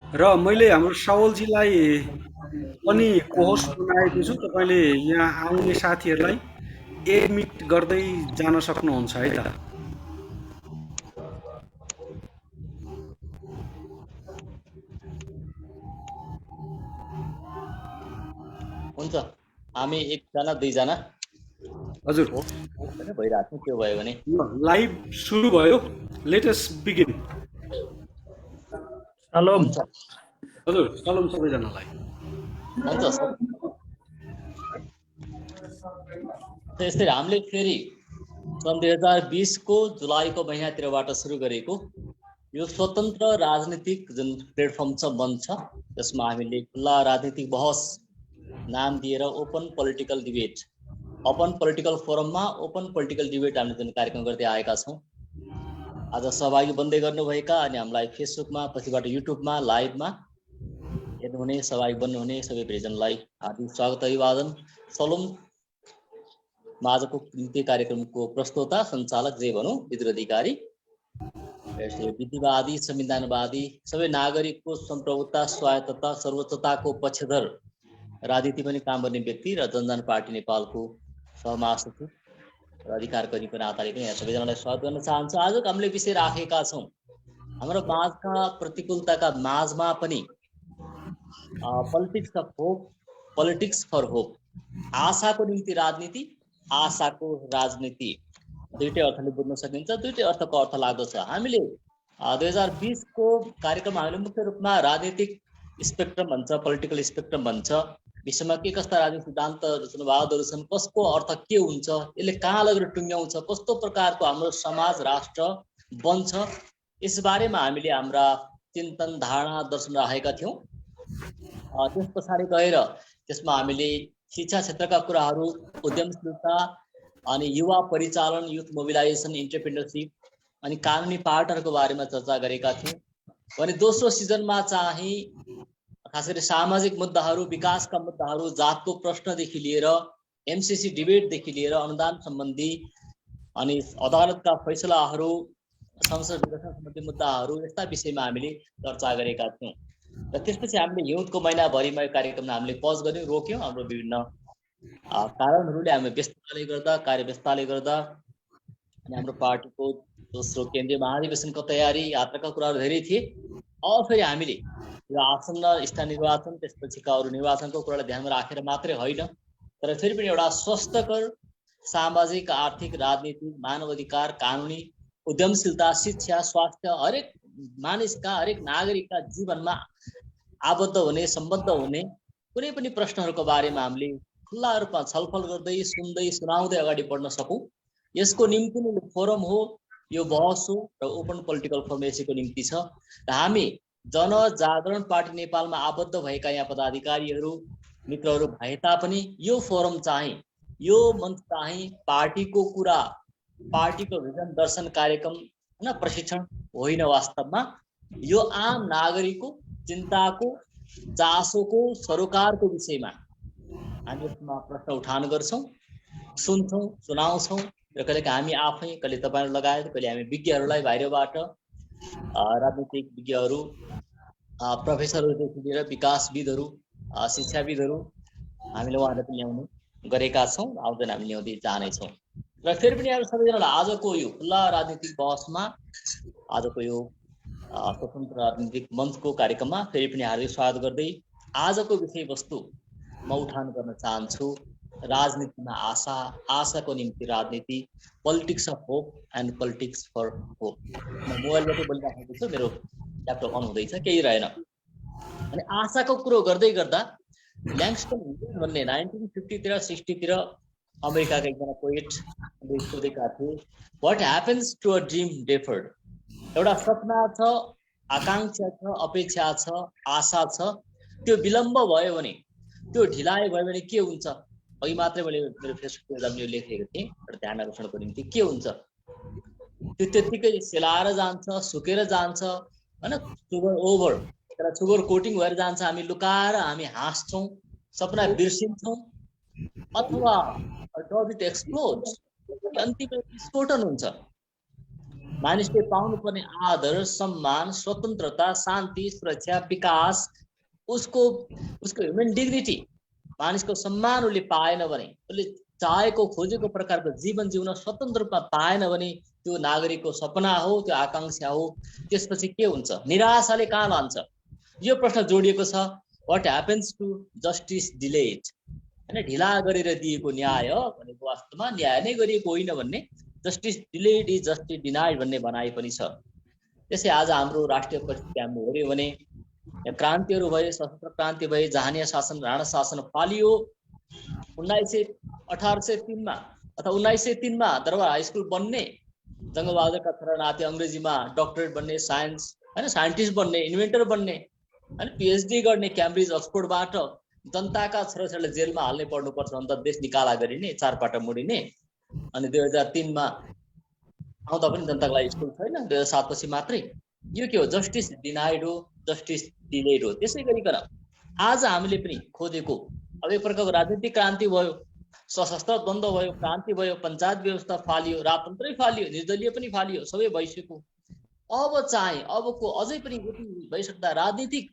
र मैले हाम्रो सावलजीलाई पनि कोहोस्ट बनाएको छु। तपाईँले यहाँ आउने साथीहरूलाई एडमिट गर्दै जान सक्नुहुन्छ है त। हुन्छ, हामी एकजना दुईजना हजुर, हो होइन भइरहेको छ, त्यो भयो भने लाइभ सुरु भयो। Latest begin. सलोम। हुन्छ हजुर, सलाम सबैजनालाई। हुन्छ यसरी हामीले फेरि सन् 2020 को जुलाईको महिनातिरबाट सुरु गरेको यो स्वतन्त्र राजनीतिक जुन प्लेटफर्म छ, मञ्च छ, त्यसमा हामीले खुल्ला राजनीतिक बहस नाम दिएर open political debate, open political फोरममा ओपन पोलिटिकल डिबेट हामीले जुन कार्यक्रम गर्दै आएका छौँ। आज सहभागी बन्दै गर्नुभएका अनि हामीलाई फेसबुकमा पछिबाट युट्युबमा लाइभमा हेर्नुहुने सहभागी बन्नुहुने सबै प्रियजनलाई हार्दिक स्वागत अभिवादन। सलोम आजको निम्ति कार्यक्रमको प्रस्तोता सञ्चालक जे भनौँ विद्रोह अधिकारी, विधिवादी संविधानवादी सबै नागरिकको सम्प्रभुता स्वायत्तता सर्वोच्चताको पक्षधर राजनीति पनि काम गर्ने व्यक्ति र जनजान पार्टी नेपालको सहमहासचिव र अधिकार कर्मीको नाताले पनि यहाँ सबैजनालाई स्वागत गर्न चाहन्छु। आजको हामीले विषय राखेका छौँ हाम्रो माझका प्रतिकूलताका माझमा पनि politics of hope, politics for hope, आशाको निम्ति राजनीति, आशाको राजनीति, दुईटै अर्थले बुझ्न सकिन्छ, दुईटै अर्थको अर्थ लाग्दछ। हामीले 2020 को कार्यक्रम हामीले मुख्य रूपमा राजनीतिक स्पेक्ट्रम भन्छ, पोलिटिकल स्पेक्ट्रम भन्छ, विश्वमा के कस्ता राजनीतिक सिद्धान्तहरू छन्, वादहरू छन्, कसको अर्थ के हुन्छ, यसले कहाँ लगेर टुङ्ग्याउँछ, कस्तो प्रकारको हाम्रो समाज राष्ट्र बन्छ, यसबारेमा हामीले हाम्रा चिन्तन धारणा दर्शन राखेका थियौँ। त्यस पछाडि गएर त्यसमा हामीले शिक्षा क्षेत्रका कुराहरू, उद्यमशीलता अनि युवा परिचालन, युथ मोबिलाइजेसन, इन्टरप्रेन्योरसिप अनि कानुनी पार्टहरूको बारेमा चर्चा गरेका थियौँ। भने दोस्रो सिजनमा चाहिँ खास गरी सामाजिक मुद्दाहरू, विकासका मुद्दाहरू, जातको प्रश्नदेखि लिएर एमसिसी डिबेटदेखि लिएर अनुदान सम्बन्धी अनि अदालतका फैसलाहरू, संसद विघटन सम्बन्धी मुद्दाहरू, यस्ता विषयमा हामीले चर्चा गरेका थियौँ। र त्यसपछि हामीले हिउँदको महिनाभरिमा यो कार्यक्रमलाई हामीले पज गर्यौँ, रोक्यौँ। हाम्रो विभिन्न कारणहरूले, हामी व्यस्तताले गर्दा, कार्यव्यस्तताले गर्दा अनि हाम्रो पार्टीको दोस्रो केन्द्रीय महाधिवेशनको तयारी, यात्राका कुराहरू धेरै थिए। अब फेरि हामीले यो आसन्न स्थानीय निर्वाचन, त्यसपछिका अरू निर्वाचनको कुरालाई ध्यानमा राखेर मात्रै होइन, तर फेरि पनि एउटा स्वस्थकर सामाजिक, आर्थिक, राजनीतिक, मानव अधिकार, कानुनी, उद्यमशीलता, शिक्षा, स्वास्थ्य, हरेक मानिसका, हरेक नागरिकका जीवनमा आबद्ध हुने, सम्बद्ध हुने कुनै पनि प्रश्नहरूको बारेमा हामीले खुल्ला रूपमा छलफल गर्दै, सुन्दै, सुनाउँदै अगाडि बढ्न सकौँ, यसको निम्ति नै फोरम हो, यो बहस हो र ओपन पोलिटिकल फोरम यसैको निम्ति छ। र हामी जनजागरण पार्टी नेपालमा आबद्ध भएका यहाँ पदाधिकारीहरू, मित्रहरू भए तापनि यो फोरम चाहिँ, यो मञ्च चाहिँ पार्टीको कुरा, पार्टीको भिजन, दर्शन, कार्यक्रम होइन, प्रशिक्षण होइन। वास्तवमा यो आम नागरिकको चिन्ताको, चासोको, सरोकारको विषयमा हामी यसमा प्रश्न उठान गर्छौँ, सुन्छौँ, सुनाउँछौँ र कहिलेकाहीँ हामी आफै, कहिले तपाईँहरू लगायत, कहिले हामी विज्ञहरूलाई बाहिरबाट, राजनीतिक विज्ञहरू, प्रोफेसरहरूदेखि लिएर विकासविदहरू, शिक्षाविदहरू, हामीले उहाँहरूलाई पनि ल्याउनु गरेका छौँ, आउँदैन हामी ल्याउँदै जानेछौँ। र फेरि पनि अब सबैजनालाई आजको यो खुल्ला राजनीतिक बहसमा, आजको यो स्वतन्त्र राजनीतिक मञ्चको कार्यक्रममा फेरि पनि हार्दिक स्वागत गर्दै आजको विषयवस्तु म उठान गर्न चाहन्छु, राजनीतिमा आशा, आशाको निम्ति राजनीति, politics of hope and politics for hope. म मोबाइलबाटै बोलिराखेको छु, मेरो ल्यापटप अन हुँदैछ, केही रहेन। अनि आशाको कुरो गर्दै गर्दा ल्याङ्स्टन भन्ने 1950 तिर 60 तिर अमेरिकाका एकजना पोएट सोधेका थिए, what happens to a dream deferred. एउटा सपना छ, आकाङ्क्षा छ, अपेक्षा छ, आशा छ, त्यो विलम्ब भयो भने, त्यो ढिलाइ भयो भने के हुन्छ? अघि मात्रै मैले मेरो फेसबुकमा यो लेखेको थिएँ, एउटा ध्यान आकर्षणको निम्ति। के हुन्छ? त्यो त्यत्तिकै सेलाएर जान्छ, सुकेर जान्छ होइन, सुगर ओभर, त्यसलाई सुगर कोटिङ भएर जान्छ, हामी लुकाएर हामी हाँस्छौँ, सपना बिर्सिन्छौँ, अथवा डज इट एक्सप्लोड, अन्तिम विस्फोटन हुन्छ। मानिसले पाउनुपर्ने आदर, सम्मान, स्वतन्त्रता, शान्ति, सुरक्षा, विकास, उसको उसको ह्युमन डिग्निटी, मानिसको सम्मान उसले पाएन भने, उसले चाहेको खोजेको प्रकारको जीवन जिउन स्वतन्त्र रूपमा पाएन भने त्यो नागरिकको सपना हो, त्यो आकांक्षा हो। त्यसपछि के हुन्छ? निराशाले कहाँ लान्छ? यो प्रश्न जोडिएको छ, what happens to justice delayed, हैन? ढिला गरेर दिएको न्याय भनेको वास्तवमा न्याय नै गरिएको होइन भन्ने, justice delayed is justice denied भन्ने भनाइ पनि छ। त्यसै आज हाम्रो राष्ट्रिय परिस्थिति हामीले हेऱ्यौँ भने क्रान्तिहरू भए, सशस्त्र क्रान्ति भए, जहानिया शासन, राणा शासन फालियो। 1803 मा अथवा 1903 मा दरबार हाई स्कुल बन्ने, जङ्गबहादुरका छोरा नाति अङ्ग्रेजीमा डक्टरेट बन्ने, साइन्स हैन साइन्टिस्ट बन्ने, इन्भेन्टर बन्ने, हैन पिएचडी गर्ने क्याम्ब्रिज अक्सफोर्डबाट, जनताका छोराछोरीलाई जेलमा हाल्ने पर्नुपर्छ अन्त देश निकाला गरिने, चारपाटा मुडिने। अनि 2003 मा आउँदा पनि जनताको लागि स्कुल छैन, 2007 पछि मात्रै। यो के हो? जस्टिस डिनाइड हो, जस्टिस डिलेड हो। त्यसै गरिकन आज हामीले पनि खोजेको अब एक प्रकारको राजनीतिक क्रान्ति भयो, सशस्त्र द्वन्द्व भयो, क्रान्ति भयो, पञ्चायत व्यवस्था फालियो, राजतन्त्रै फालियो, निर्दलीय पनि फालियो, सबै भइसक्यो। अब चाहिँ अबको अझै पनि यति भइसक्दा, राजनीतिक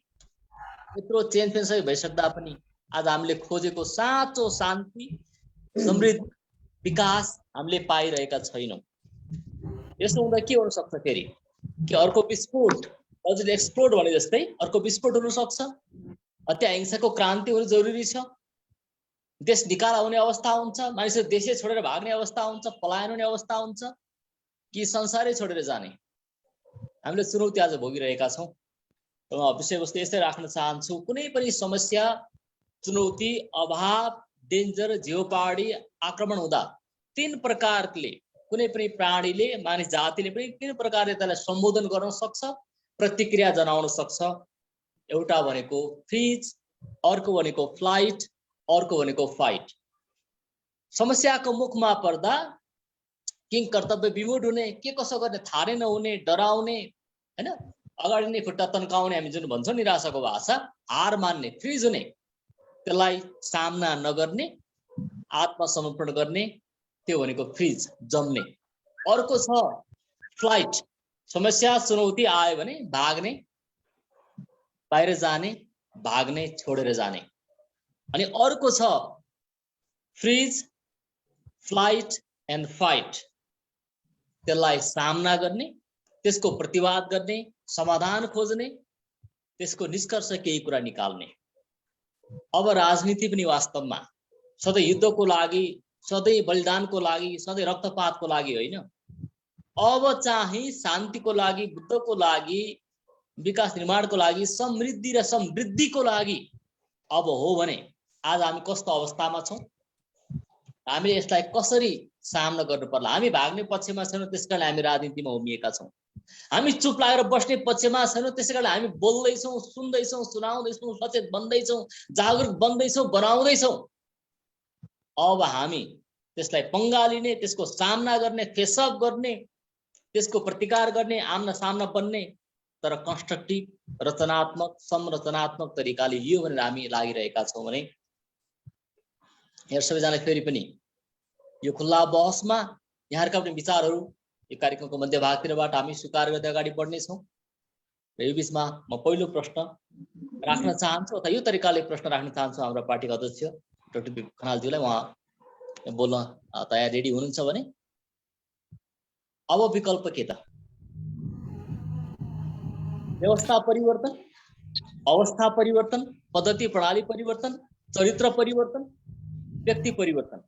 यत्रो चेन्ज फेन्ज सबै भइसक्दा पनि आज हामीले खोजेको साँचो शान्ति, समृद्धि, विकास हामीले पाइरहेका छैनौँ। यसो हुँदा के हुन सक्छ फेरि? कि अर्को विस्फोट, हजुरले एक्सप्लोड भने जस्तै अर्को विस्फोट हुन सक्छ। हत्या हिंसाको क्रान्ति हुनु जरुरी छ। देश निकाला हुने अवस्था हुन्छ, मानिसहरू देशै छोडेर भाग्ने अवस्था हुन्छ, पलायन हुने अवस्था हुन्छ, कि संसारै छोडेर जाने? हामीले चुनौती आज भोगिरहेका छौँ। विषयवस्तु यसै राख्न चाहन्छु। कुनै पनि समस्या, चुनौती, अभाव, डेन्जर, जियोपार्डी, आक्रमण हुँदा तीन प्रकारले कुनै पनि प्राणीले, मानिस जातिले पनि तीन प्रकारले त्यसलाई सम्बोधन गर्न सक्छ, प्रतिक्रिया जनाउन सक्छ। एउटा भनेको फ्रिज, अर्को भनेको फ्लाइट, अर्को भनेको फाइट। समस्याको मुखमा पर्दा किङ कर्तव्य विमूढ हुने, के कसो गर्ने थाहा नै नहुने, डराउने, हैन अगाडि नै खुट्टा तन्काउने, हामी जुन भन्छौँ निराशाको भाषा, हार मान्ने, फ्रिज हुने, त्यसलाई सामना नगर्ने, आत्मसमर्पण गर्ने, त्यो भनेको फ्रिज, जम्ने। अर्को छ फ्लाइट, समस्या चुनौती आयो भने भाग्ने, बाहिर जाने, भाग्ने, छोडेर जाने। अनि अर्को छ फ्रिज, फ्लाइट एन्ड फाइट, त्यसलाई सामना गर्ने, त्यसको प्रतिवाद गर्ने, समाधान खोज्ने, त्यसको निष्कर्ष केही कुरा निकाल्ने। अब राजनीति पनि वास्तवमा सधैँ युद्धको लागि, सधैँ बलिदानको लागि, सधैँ रक्तपातको लागि होइन। अब चाहिँ शान्तिको लागि, बुद्धको लागि, विकास निर्माणको लागि, समृद्धि र समृद्धिको लागि अब हो भने आज हामी कस्तो अवस्थामा छौँ? हामीले यसलाई कसरी सामना गर्नु पर्ला? हामी भाग्ने पक्षमा छैनौँ, त्यसकारण हामी राजनीतिमा उभिएका छौँ। हामी चुप लागेर बस्ने पक्षमा छैनौँ, त्यसैकारण हामी बोल्दैछौँ, सुन्दैछौँ, सुनाउँदैछौँ, सचेत बन्दैछौँ, जागरुक बन्दैछौँ, बनाउँदैछौँ। अब हामी त्यसलाई पंगा लिने, त्यसको सामना गर्ने, फेसअप गर्ने, त्यसको प्रतिकार गर्ने, आम्ना सामना बन्ने, तर कन्स्ट्रक्टिभ, रचनात्मक, संरचनात्मक तरिकाले यो भनेर हामी लागिरहेका छौँ भने यहाँ सबैजनालाई फेरि पनि यो खुल्ला बहसमा यहाँहरूका पनि विचारहरू यो कार्यक्रमको मध्यभागतिरबाट हामी स्वीकार गर्दै अगाडि बढ्नेछौँ। र यो बिचमा म पहिलो प्रश्न राख्न चाहन्छु, अथवा यो तरिकाले प्रश्न राख्न चाहन्छु हाम्रो पार्टीका अध्यक्ष डाक्टर बी खनालज्यूलाई। उहाँ बोल्न तयार रेडी हुनुहुन्छ भने अब विकल्प के त? व्यवस्था परिवर्तन, अवस्था परिवर्तन, पद्धति प्रणाली परिवर्तन, चरित्र परिवर्तन, व्यक्ति परिवर्तन।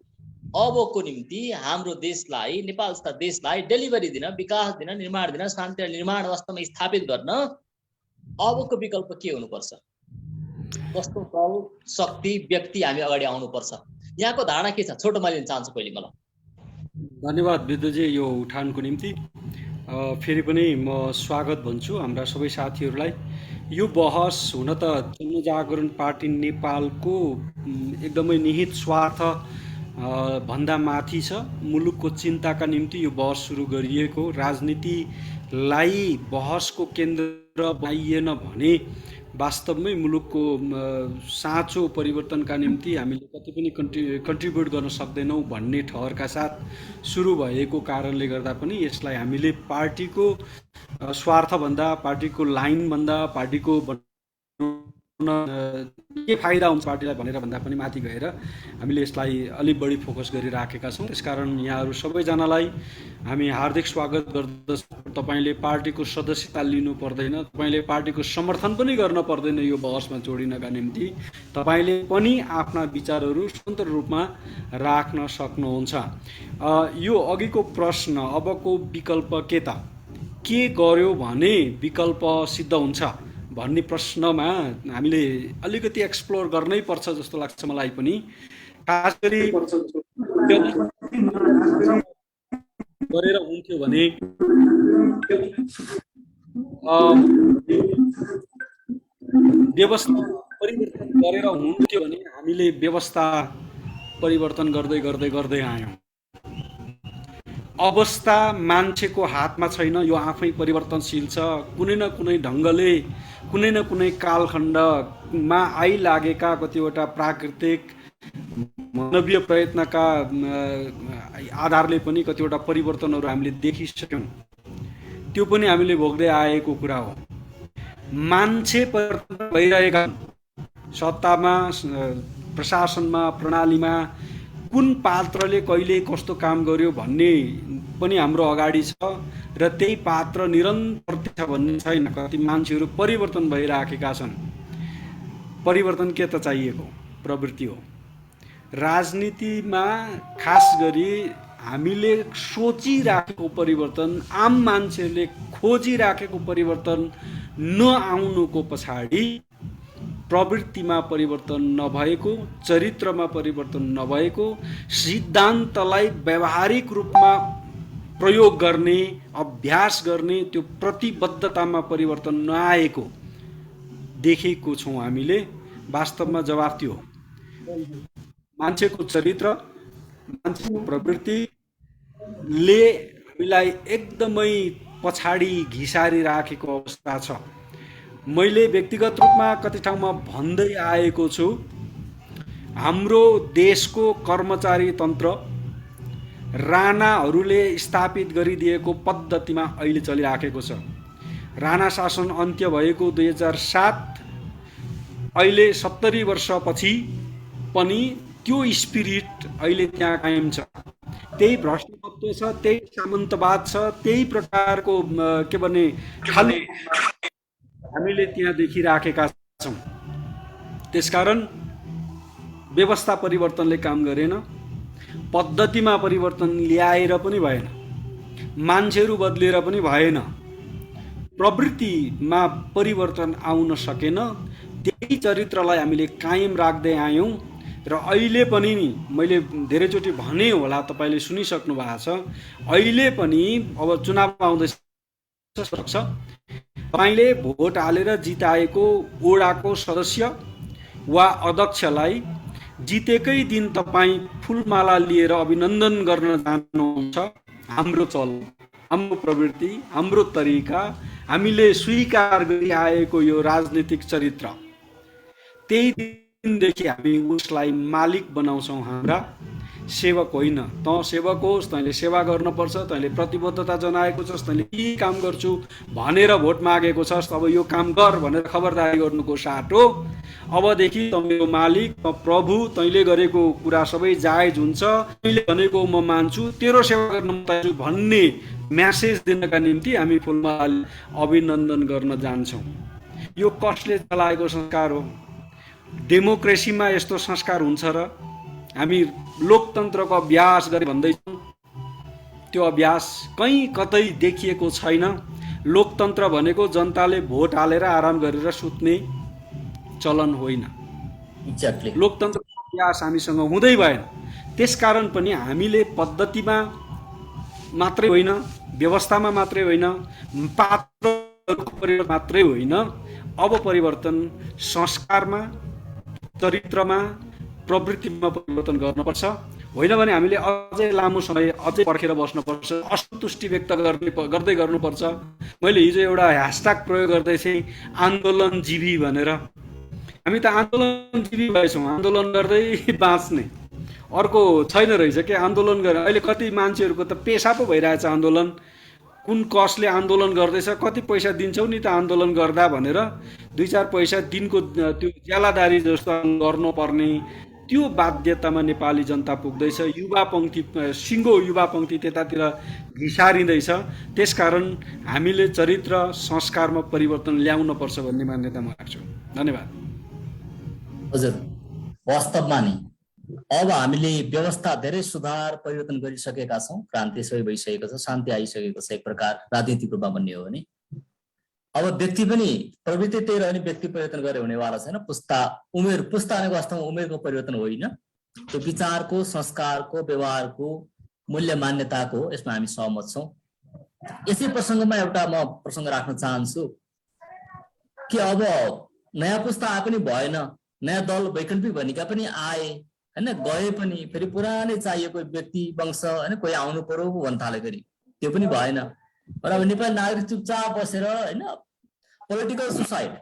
अबको निम्ति हाम्रो देशलाई, नेपाल जस्ता देशलाई डेलिभरी दिन, विकास दिन, निर्माण दिन, शान्ति र निर्माण वास्तवमा स्थापित गर्न अबको विकल्प के हुनुपर्छ? कस्तो दल, शक्ति, व्यक्ति हामी अगाडि आउनुपर्छ? यहाँको धारणा के छ? छोटो मैले लिन चाहन्छु पहिले मलाई। धन्यवाद विद्युजी यो उठानको निम्ति। फेरि पनि म स्वागत भन्छु हाम्रा सबै साथीहरूलाई। यो बहस हुन त जनजागरण पार्टी नेपालको एकदमै निहित स्वार्थ भन्दा माथि छ। मुलुकको चिन्ताका निम्ति यो बहस सुरु गरिएको। राजनीतिलाई बहसको केन्द्र बनाइएन भने वास्तवमै मुलुकको साँचो परिवर्तनका निम्ति हामीले कति पनि कन्ट्रिब्युट गर्न सक्दैनौँ भन्ने ठहरका साथ सुरु भएको कारणले गर्दा पनि यसलाई हामीले पार्टीको स्वार्थभन्दा, पार्टीको लाइनभन्दा, पार्टीको के फाइदा हुन्छ पार्टीलाई भनेर भन्दा पनि माथि गएर हामीले यसलाई अलिक बढी फोकस गरिराखेका छौँ। त्यसकारण यहाँहरू सबैजनालाई हामी हार्दिक स्वागत गर्दछौँ। तपाईँले पार्टीको सदस्यता लिनु पर्दैन, तपाईँले पार्टीको समर्थन पनि गर्न पर्दैन यो बहसमा जोडिनका निम्ति। तपाईँले पनि आफ्ना विचारहरू स्वतन्त्र रूपमा राख्न सक्नुहुन्छ। यो अघिको प्रश्न, अबको विकल्प के गर्यो भने विकल्प सिद्ध हुन्छ भन्ने प्रश्नमा हामीले अलिकति एक्सप्लोर गर्नै पर्छ जस्तो लाग्छ मलाई पनि। खास गरी गरेर हुन्थ्यो भने व्यवस्था परिवर्तन गरेर हुन्थ्यो भने हामीले व्यवस्था परिवर्तन गर्दै गर्दै गर्दै आयौँ। अवस्था मान्छेको हातमा छैन, यो आफै परिवर्तनशील छ। कुनै न कुनै ढङ्गले कुनै न कुनै कालखण्डमा आइलागेका कतिवटा प्राकृतिक मानवीय प्रयत्नका आधारले पनि कतिवटा परिवर्तनहरू हामीले देखिसक्यौँ। त्यो पनि हामीले भोग्दै आएको कुरा हो। मान्छे परिवर्तन भइरहेका सत्तामा, प्रशासनमा, प्रणालीमा कुन पात्रले कहिले कस्तो काम गर्यो भन्ने पनि हाम्रो अगाडि छ र त्यही पात्र निरन्तर छ भन्ने छैन। कति मान्छेहरू परिवर्तन भइराखेका छन्। परिवर्तन के त चाहिएको? प्रवृत्ति हो। राजनीतिमा खास गरी हामीले सोचिराखेको परिवर्तन, आम मान्छेहरूले खोजिराखेको परिवर्तन नआउनुको पछाडि प्रवृत्तिमा परिवर्तन नभएको, चरित्रमा परिवर्तन नभएको, सिद्धान्तलाई व्यावहारिक रूपमा प्रयोग गर्ने, अभ्यास गर्ने त्यो प्रतिबद्धतामा परिवर्तन नआएको देखेको छौँ हामीले। वास्तवमा जवाफ त्यो हो। मान्छेको चरित्र, मान्छेको प्रवृत्तिले हामीलाई एकदमै पछाडि घिसारिराखेको अवस्था छ। मैले व्यक्तिगत रूपमा कति ठाउँमा भन्दै आएको छु, हाम्रो देशको कर्मचारी तन्त्र राणाहरूले स्थापित गरिदिएको पद्धतिमा अहिले चलिराखेको छ। राणा शासन अन्त्य भएको 2007, अहिले 70 वर्षपछि पनि त्यो स्पिरिट अहिले त्यहाँ कायम छ। त्यही भ्रष्टतत्व छ, त्यही सामन्तवाद छ, त्यही प्रकारको के भने खाली हामीले त्यहाँ देखिराखेका छौँ। त्यसकारण व्यवस्था परिवर्तनले काम गरेन, पद्धतिमा परिवर्तन ल्याएर पनि भएन, मान्छेहरू बदलेर पनि भएन, प्रवृत्तिमा परिवर्तन आउन सकेन। त्यही चरित्रलाई हामीले कायम राख्दै आयौँ र अहिले पनि नि मैले धेरैचोटि भने होला, तपाईँले सुनिसक्नु भएको छ, अहिले पनि अब चुनाव आउँदैछ, तपाईँले भोट हालेर जिताएको ओडाको सदस्य वा अध्यक्षलाई जितेकै दिन तपाईँ फुलमाला लिएर अभिनन्दन गर्न जानुहुन्छ। हाम्रो चल, हाम्रो प्रवृत्ति, हाम्रो तरिका, हामीले स्वीकार गरिआएको यो राजनीतिक चरित्र, त्यही दिनदेखि हामी उसलाई मालिक बनाउँछौँ, हाम्रा सेवक होइन। त सेवक होस्, तैँले सेवा गर्नुपर्छ, तैँले प्रतिबद्धता जनाएको छस्, तैँले के काम गर्छु भनेर भोट मागेको छस्, अब यो काम गर भनेर खबरदारी गर्नुको साटो अबदेखि त मेरो मालिक, त प्रभु, तैँले गरेको कुरा सबै जायज हुन्छ, तैँले भनेको म मान्छु, तेरो सेवा गर्न म तयार छु भन्ने म्यासेज दिनका निम्ति हामी फुलमाला अभिनन्दन गर्न जान्छौँ। यो कसले चलाएको संस्कार हो? डेमोक्रेसीमा यस्तो संस्कार हुन्छ र? हामी लोकतन्त्रको अभ्यास गरे भन्दैछौँ, त्यो अभ्यास कहीँ कतै देखिएको छैन। लोकतन्त्र भनेको जनताले भोट हालेर आराम गरेर सुत्ने चलन होइन। एक्ज्याक्टली। लोकतन्त्रको अभ्यास हामीसँग हुँदै भएन। त्यसकारण पनि हामीले पद्धतिमा मात्रै होइन, व्यवस्थामा मात्रै होइन, पात्रको परिवर्तन मात्रै होइन, अब परिवर्तन संस्कारमा, चरित्रमा, प्रवृत्तिमा परिवर्तन गर्नुपर्छ। होइन भने हामीले अझै लामो समय अझै पर्खेर बस्नुपर्छ, असन्तुष्टि व्यक्त गर्दै गर्नुपर्छ। मैले हिजो एउटा ह्यासट्याग प्रयोग गर्दै थिएँ, आन्दोलनजीवी भनेर। हामी त आन्दोलनजीवी भएछौँ, आन्दोलन गर्दै बाँच्ने। अर्को छैन रहेछ के आन्दोलन गरेर। अहिले कति मान्छेहरूको त पेसा पो भइरहेछ आन्दोलन। कुन कसले आन्दोलन गर्दैछ, कति पैसा दिन्छौ नि त आन्दोलन गर्दा भनेर 2-4 पैसा दिनको त्यो ज्यालादारी जस्तो गर्नुपर्ने त्यो बाध्यतामा नेपाली जनता पुग्दैछ। युवा पङ्क्ति, सिङ्गो युवा पङ्क्ति त्यतातिर घिसारिँदैछ। त्यसकारण हामीले चरित्र संस्कारमा परिवर्तन ल्याउनुपर्छ भन्ने मान्यता म राख्छु। धन्यवाद। हजुर, वास्तवमा नि अब हामीले व्यवस्था धेरै सुधार परिवर्तन गरिसकेका छौँ, क्रान्ति सबै भइसकेको छ, शान्ति आइसकेको छ। एक प्रकार राजनीतिक रूपमा भन्ने हो भने अब व्यक्ति पनि प्रवृत्ति त्यही रहने, व्यक्ति परिवर्तन गरेर हुनेवाला छैन। पुस्ता भनेको वास्तवमा उमेरको परिवर्तन होइन, त्यो विचारको, संस्कारको, व्यवहारको, मूल्य मान्यताको, यसमा हामी सहमत छौँ। यसै प्रसङ्गमा एउटा म प्रसङ्ग राख्न चाहन्छु कि अब नयाँ पुस्ता आए पनि भएन, नयाँ दल वैकल्पिक भनेका पनि आए होइन, गए पनि फेरि पुरानै चाहिएको व्यक्ति वंश होइन, कोही आउनु पर्यो भन्न थाले, फेरि त्यो पनि भएन। र अब नेपाली नागरिक चुपचाप बसेर होइन, पोलिटिकल सुसाइड,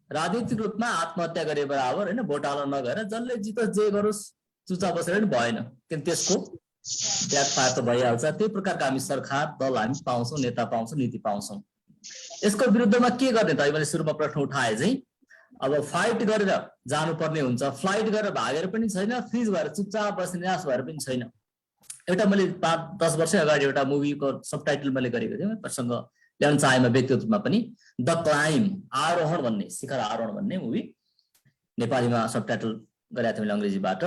राजनीतिक रूपमा आत्महत्या गरे बराबर होइन, भोट हाल्न नगएर जसले जितोस् जे गरोस् चुपचाप बसेर पनि भएन, किन त्यसको ब्याकफायर त भइहाल्छ। त्यही प्रकारका हामी सरकार, दल हामी पाउँछौँ, नेता पाउँछौँ, नीति पाउँछौँ। यसको विरुद्धमा के गर्ने त? मैले सुरुमा प्रश्न उठाए चाहिँ अब फाइट गरेर जानुपर्ने हुन्छ, फ्लाइट गरेर भागेर पनि छैन, फ्रिज भएर चुपचाप बस्ने निराश भएर पनि छैन। एउटा मैले 5-10 वर्ष अगाडि एउटा मुभीको सबटाइटल मैले गरेको थिएँ, प्रसङ्ग ल्याउन चाहेमा व्यक्तिगत रूपमा पनि, द क्लाइम, आरोहण भन्ने, शिखर आरोहण भन्ने मुभी नेपालीमा सबटाइटल गरेको थिएँ मैले अङ्ग्रेजीबाट।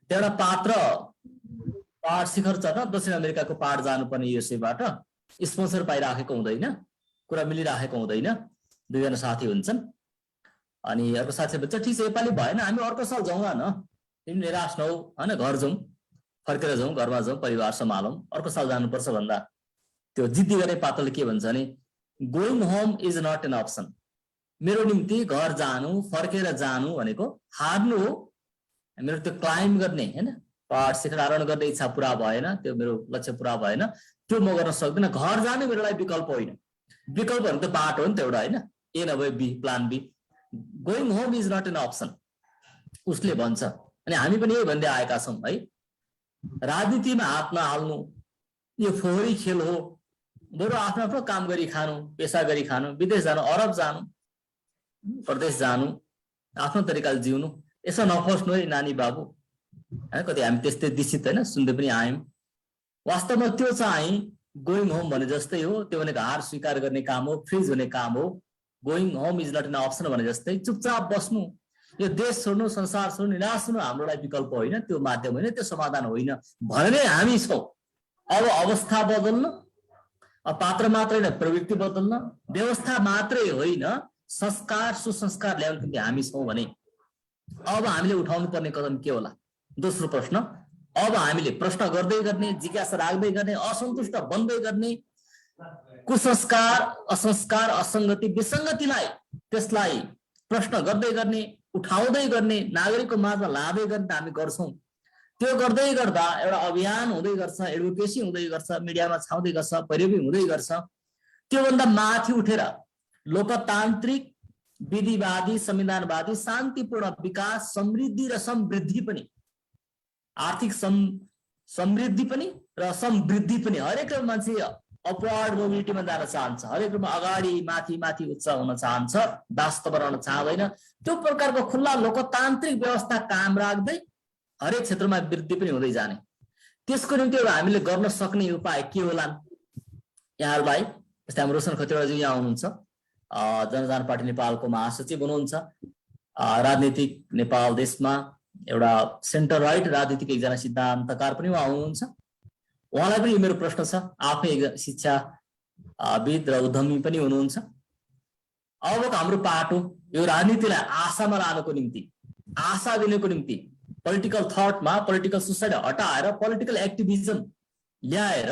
त्यो एउटा पात्र पहाड शिखर चढ्न दक्षिण अमेरिकाको पहाड जानुपर्ने युएसएबाट स्पोन्सर पाइराखेको हुँदैन, कुरा मिलिराखेको हुँदैन, दुईजना साथी हुन्छन्। अनि अर्को साथीले भन्छ ठिक छ योपालि भएन, हामी अर्को साल जाउँला न, तिमी निराश नहौ होइन, घर जाउँ, फर्केर जाउँ, घरमा जाउँ, परिवार सम्हालौँ, अर्को साल जानुपर्छ भन्दा त्यो जिद्दी गर्ने पात्रले के भन्छ भने going home is not an option. मेरो निम्ति घर जानु, फर्केर जानु भनेको हार्नु हो। मेरो त्यो क्लाइम गर्ने होइन, पहाड शिखर आरोहण गर्ने इच्छा पुरा भएन, त्यो मेरो लक्ष्य पुरा भएन, त्यो म गर्न सक्दिनँ। घर जानु मेरो लागि विकल्प होइन। विकल्प भनेको त बाटो हो नि त एउटा होइन, ए नभए B, plan B. Going home is not an option उसले भन्छ। अनि हामी पनि यही भन्दै आएका छौँ है, राजनीतिमा हात नहाल्नु यो फोहोरी खेल हो, बरु आफ्नो आफ्नो काम गरी खानु, पेसा गरी खानु, विदेश जानु, अरब जानु, प्रदेश जानु, आफ्नो तरिकाले जिउनु। यसो नफस्नु है नानी बाबु होइन। कति हामी त्यस्तै दिसित होइन सुन्दै पनि आयौँ। वास्तवमा त्यो चाहिँ गोइङ होम भने जस्तै हो। त्यो भनेको हार स्वीकार गर्ने काम हो, फ्रिज हुने काम हो। Going home is not an option भने जस्तै चुपचाप बस्नु, यो देश छोड्नु, संसार छोड्नु, निराश हुनु हाम्रो लागि विकल्प होइन, त्यो माध्यम होइन, त्यो समाधान होइन भने हामी छौँ। अब अवस्था बदल्न, पात्र मात्रै होइन प्रवृत्ति बदल्न, व्यवस्था मात्रै होइन संस्कार सुसंस्कार ल्याउनु निम्ति हामी छौँ भने अब हामीले उठाउनु पर्ने कदम के होला? दोस्रो प्रश्न, अब हामीले प्रश्न गर्दै गर्ने, जिज्ञासा राख्दै गर्ने, असन्तुष्ट बन्दै गर्ने, कुसंस्कार, असंस्कार, असङ्गति, विसङ्गतिलाई त्यसलाई प्रश्न गर्दै गर्ने, उठाउँदै गर्ने, नागरिकको माझमा लाँदै गर्ने हामी गर्छौँ। त्यो गर्दै गर्दा एउटा अभियान हुँदै गर्छ, एडभोकेसी हुँदै गर्छ, मिडियामा छाउँदै गर्छ, प्रयोगि हुँदै गर्छ। त्योभन्दा माथि उठेर लोकतान्त्रिक, विधिवादी, संविधानवादी, शान्तिपूर्ण विकास, समृद्धि र समृद्धि पनि, आर्थिक समृद्धि पनि र समृद्धि पनि, हरेक मान्छे अपवार्ड मोबिलिटीमा जान चाहन्छ, हरेक रूपमा अगाडि माथि माथि उच्च हुन चाहन्छ, वास्तव रहन चाहदैन। त्यो प्रकारको खुल्ला लोकतान्त्रिक व्यवस्था कायम राख्दै हरेक क्षेत्रमा वृद्धि पनि हुँदै जाने, त्यसको निम्ति एउटा हामीले गर्न सक्ने उपाय के होला? यहाँहरूलाई जस्तै हाम्रो रोशन खतिवडाजी यहाँ हुनुहुन्छ, जनजान पार्टी नेपालको महासचिव हुनुहुन्छ, राजनीतिक नेपाल देशमा एउटा सेन्टर राइट राजनीतिक एकजना सिद्धान्तकार पनि उहाँ हुनुहुन्छ। उहाँलाई पनि मेरो प्रश्न छ, आफै शिक्षाविद र उद्यमी पनि हुनुहुन्छ। अबको हाम्रो पाटो यो राजनीतिलाई आशामा लानको निम्ति, आशा दिनको निम्ति, पोलिटिकल थटमा पोलिटिकल सुसाइड हटाएर पोलिटिकल एक्टिभिजम ल्याएर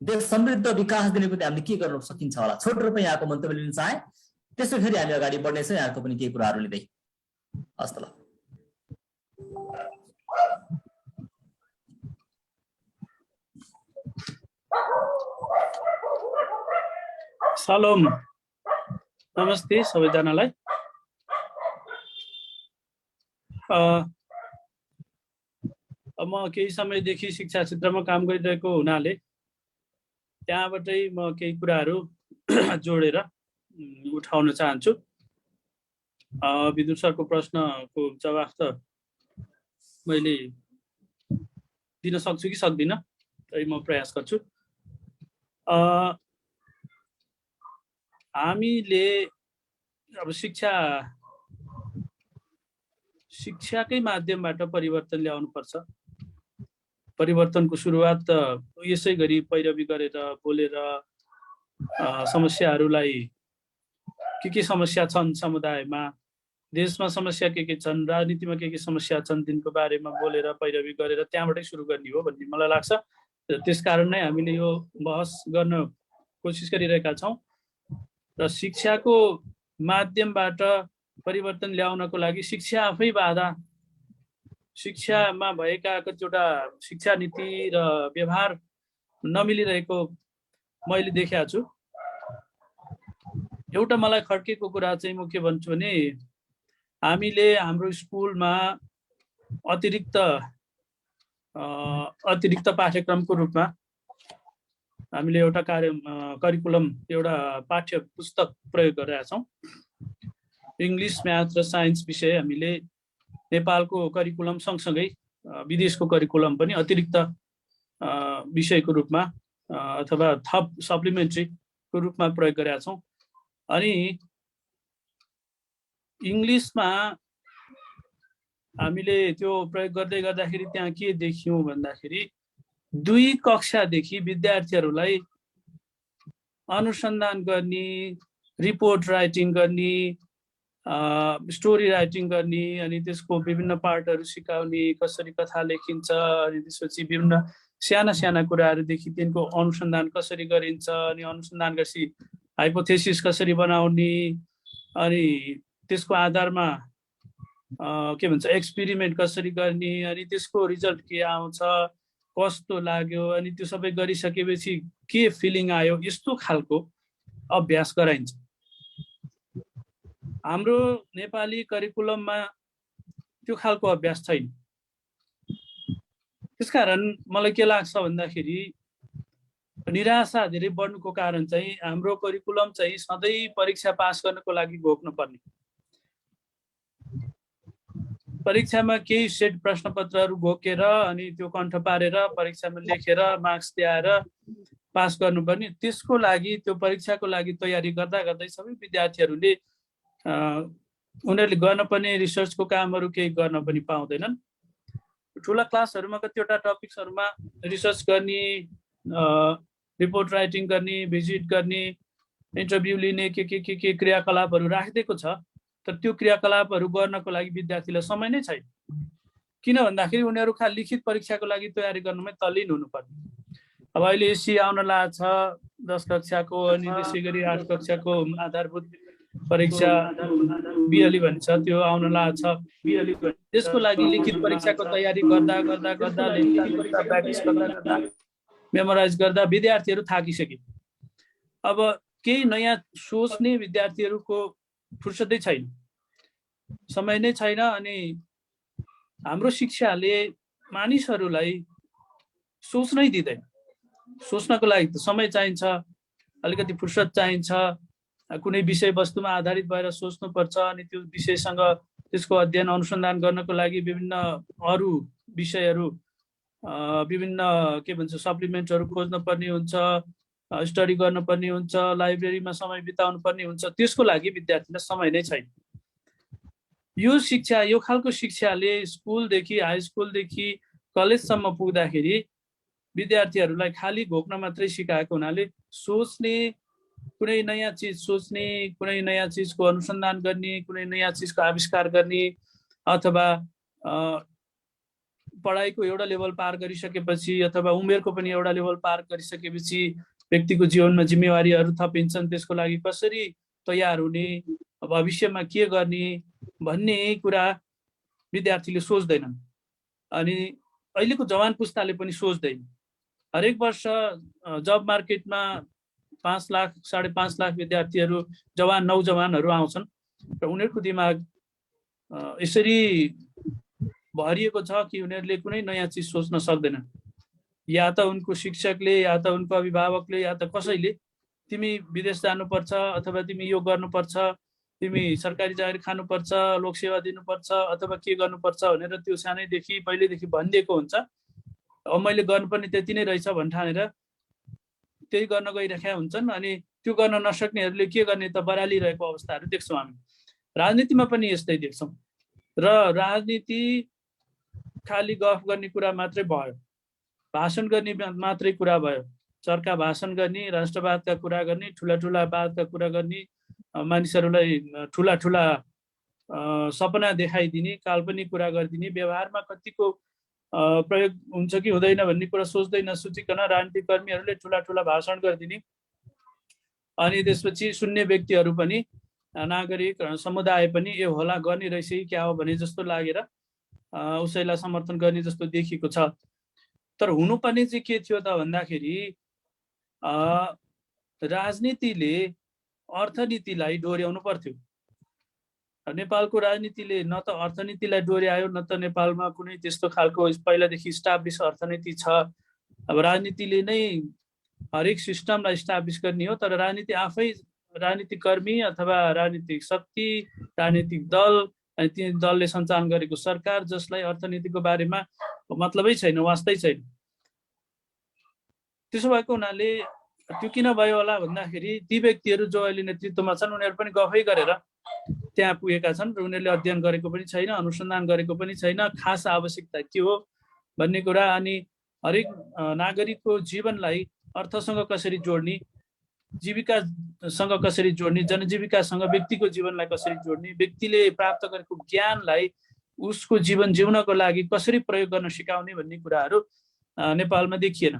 देश समृद्ध विकास दिने पनि हामीले के गर्न सकिन्छ होला? छोटो रूपमा यहाँको मन्तव्य लिन चाहे, त्यसो फेरि हामी अगाडि बढ्नेछौँ यहाँको पनि केही कुराहरू लिँदै। हस्त ल। सलोम, नमस्ते सबैजनालाई। म केही समयदेखि शिक्षा क्षेत्रमा काम गरिरहेको हुनाले त्यहाँबाटै म केही कुराहरू जोडेर उठाउन चाहन्छु। विदुर सरको प्रश्नको जवाफ त मैले दिन सक्छु कि सक्दिनँ, तै म प्रयास गर्छु। हामीले अब शिक्षाकै माध्यमबाट परिवर्तन ल्याउनुपर्छ। परिवर्तनको सुरुवात त यसै गरी पैरवी गरेर बोलेर समस्याहरूलाई के समस्या छन् समुदायमा, देशमा समस्या के छन्, राजनीतिमा के समस्या छन्, तिनको बारेमा बोलेर पैरवी गरेर त्यहाँबाटै सुरु गर्ने हो भन्ने मलाई लाग्छ। त्यसकारण नै हामीले यो बहस गर्न कोसिस गरिरहेका छौँ र शिक्षाको माध्यमबाट परिवर्तन ल्याउनको लागि शिक्षा आफै बाधा, शिक्षामा भएका कतिवटा शिक्षा नीति र व्यवहार नमिलिरहेको मैले देखेको छु। एउटा मलाई खड्केको कुरा चाहिँ म के भन्छु भने हामीले हाम्रो स्कुलमा अतिरिक्त पाठ्यक्रमको रूपमा हामीले एउटा करिकुलम, एउटा पाठ्य पुस्तक प्रयोग गरिरहेका छौँ। इङ्ग्लिस, म्याथ र साइन्स विषय हामीले नेपालको करिकुलम सँगसँगै विदेशको करिकुलम पनि अतिरिक्त विषयको रूपमा अथवा थप सप्लिमेन्ट्रीको रूपमा प्रयोग गरेका छौँ। अनि इङ्ग्लिसमा हामीले त्यो प्रयोग गर्दै गर्दाखेरि त्यहाँ के देख्यौँ भन्दाखेरि 2 कक्षादेखि विद्यार्थीहरूलाई अनुसन्धान गर्ने, रिपोर्ट राइटिङ गर्ने, स्टोरी राइटिङ गर्ने, अनि त्यसको विभिन्न पार्टहरू सिकाउने, कसरी कथा लेखिन्छ, अनि त्यसपछि विभिन्न साना कुराहरूदेखि तिनको अनुसन्धान कसरी गरिन्छ, अनि अनुसन्धान गरेपछि हाइपोथेसिस कसरी बनाउने, अनि त्यसको आधारमा के भन्छ एक्सपेरिमेन्ट कसरी गर्ने, अनि त्यसको रिजल्ट के आउँछ, कस्तो लाग्यो, अनि त्यो सबै गरिसकेपछि के फिलिङ आयो, यस्तो खालको अभ्यास गराइन्छ। हाम्रो नेपाली करिकुलममा त्यो खालको अभ्यास छैन। त्यसकारण मलाई के लाग्छ भन्दाखेरि निराशा धेरै बढ्नुको कारण चाहिँ हाम्रो करिकुलम चाहिँ सधैँ परीक्षा पास गर्नको लागि घोक्नु पर्ने, परीक्षामा केही सेट प्रश्नपत्रहरू घोकेर अनि त्यो कण्ठ पारेर परीक्षामा लेखेर मार्क्स ल्याएर पास गर्नुपर्ने। त्यसको लागि, त्यो परीक्षाको लागि तयारी गर्दा गर्दै सबै विद्यार्थीहरूले उनीहरूले गर्नुपर्ने रिसर्चको कामहरू केही गर्न पनि पाउँदैनन्। ठुला क्लासहरूमा कतिवटा टपिक्सहरूमा रिसर्च गर्ने, रिपोर्ट राइटिङ गर्ने, भिजिट गर्ने, इन्टरभ्यू लिने के क्रियाकलापहरू राखिदिएको छ, तर त्यो क्रियाकलापहरू गर्नको लागि विद्यार्थीलाई समय नै छैन। किन भन्दाखेरि उनीहरू खालि लिखित परीक्षाको लागि तयारी गर्नुमै तल्लीन हुनुपर्ने। अब अहिले एससी आउन लाग्छ 10 कक्षाको, अनि त्यसै गरी 8 कक्षाको आधारभूत परीक्षा बिएलई भन्छ, त्यो आउन लाग्छ। त्यसको लागि लिखित परीक्षाको तयारी गर्दा मेमोराइज गर्दा विद्यार्थीहरू थाकिसके। अब केही नयाँ सोच्ने विद्यार्थीहरूको फुर्सदै छैन, समय नै छैन। अनि हाम्रो शिक्षाले मानिसहरूलाई सोच्नै दिँदैन। सोच्नको लागि त समय चाहिन्छ, अलिकति फुर्सद चाहिन्छ, कुनै विषयवस्तुमा आधारित भएर सोच्नुपर्छ, अनि त्यो विषयसँग त्यसको अध्ययन अनुसन्धान गर्नको लागि विभिन्न अरू विषयहरू, विभिन्न के भन्छ सप्लिमेन्टहरू खोज्न पर्ने हुन्छ, स्टडी गर्नुपर्ने हुन्छ, लाइब्रेरीमा समय बिताउनु पर्ने हुन्छ। त्यसको लागि विद्यार्थीलाई समय नै छैन। यो शिक्षा, यो खालको शिक्षाले स्कुलदेखि हाई स्कुलदेखि कलेजसम्म पुग्दाखेरि विद्यार्थीहरूलाई खालि घोक्न मात्रै सिकाएको हुनाले सोच्ने, कुनै नयाँ चिज सोच्ने, कुनै नयाँ चिजको अनुसन्धान गर्ने, कुनै नयाँ चिजको आविष्कार गर्ने, अथवा पढाइको एउटा लेभल पार गरिसकेपछि अथवा उमेरको पनि एउटा लेभल पार गरिसकेपछि व्यक्तिको जीवनमा जिम्मेवारीहरू थपिन्छन्। त्यसको लागि कसरी तयार हुने, भविष्यमा के गर्ने भन्ने कुरा विद्यार्थीले सोच्दैनन्, अनि अहिलेको जवान पुस्ताले पनि सोच्दैन। हरेक वर्ष जब मार्केटमा 5 लाख 5.5 लाख विद्यार्थीहरू नौजवानहरू आउँछन् र उनीहरूको दिमाग यसरी भरिएको छ कि उनीहरूले कुनै नयाँ चिज सोच्न सक्दैनन्। या त उनको शिक्षकले या त उनको अभिभावकले या त कसैले तिमी विदेश जानुपर्छ अथवा तिमी यो गर्नुपर्छ, तिमी सरकारी जागिर खानुपर्छ, लोकसेवा दिनुपर्छ अथवा के गर्नुपर्छ भनेर त्यो सानैदेखि पहिलेदेखि भनिदिएको हुन्छ। अब मैले गर्नुपर्ने त्यति नै रहेछ भन्ठानेर त्यही गर्न गइरहेका हुन्छन्। अनि त्यो गर्न नसक्नेहरूले के गर्ने त बरालिरहेको अवस्थाहरू देख्छौँ हामी। राजनीतिमा पनि यस्तै देख्छौँ र राजनीति खाली गफ गर्ने कुरा मात्रै भयो, भाषण गर्ने मात्रै कुरा भयो, चर्का भाषण गर्ने, राष्ट्रवादका कुरा गर्ने, ठुला वादका कुरा गर्ने, मानिसहरूलाई ठुला सपना देखाइदिने, काल्पनिक कुरा गरिदिने, व्यवहारमा कतिको प्रयोग हुन्छ कि हुँदैन भन्ने कुरा सोच्दै नसोचिकन राजनीतिक कर्मीहरूले ठुला भाषण गरिदिने। अनि त्यसपछि सुन्ने व्यक्तिहरू पनि नागरिक समुदाय पनि यो होला गर्ने रहेछ कि क्या हो भने जस्तो लागेर उसैलाई समर्थन गर्ने जस्तो देखिएको छ। तर हुनुपर्ने चाहिँ के थियो त भन्दाखेरि राजनीतिले अर्थनीतिलाई डोर्याउनु पर्थ्यो। नेपालको राजनीतिले न त अर्थनीतिलाई डोर्यायो न त नेपालमा कुनै त्यस्तो खालको पहिलादेखि इस्टाब्लिस अर्थनीति छ। अब राजनीतिले नै हरेक सिस्टमलाई इस्टाब्लिस गर्ने हो, तर राजनीति आफै राजनीतिक कर्मी अथवा राजनीतिक शक्ति, राजनीतिक दल अनि ती दलले सञ्चालन गरेको सरकार जसलाई अर्थनीतिको बारेमा मतलबै छैन, वास्तै छैन। त्यसो भएको हुनाले त्यो किन भयो होला भन्दाखेरि ती व्यक्तिहरू जो अहिले नेतृत्वमा छन् उनीहरू पनि गफै गरेर त्यहाँ पुगेका छन् र उनीहरूले अध्ययन गरेको पनि छैन, अनुसन्धान गरेको पनि छैन, खास आवश्यकता के हो भन्ने कुरा अनि हरेक नागरिकको जीवनलाई अर्थसँग कसरी जोड्ने, जीविकासँग कसरी जोड्ने, जनजीविकासँग व्यक्तिको जीवनलाई कसरी जोड्ने, व्यक्तिले प्राप्त गरेको ज्ञानलाई उसको जीवन जिउनको लागि कसरी प्रयोग गर्न सिकाउने भन्ने कुराहरू नेपालमा देखिएन।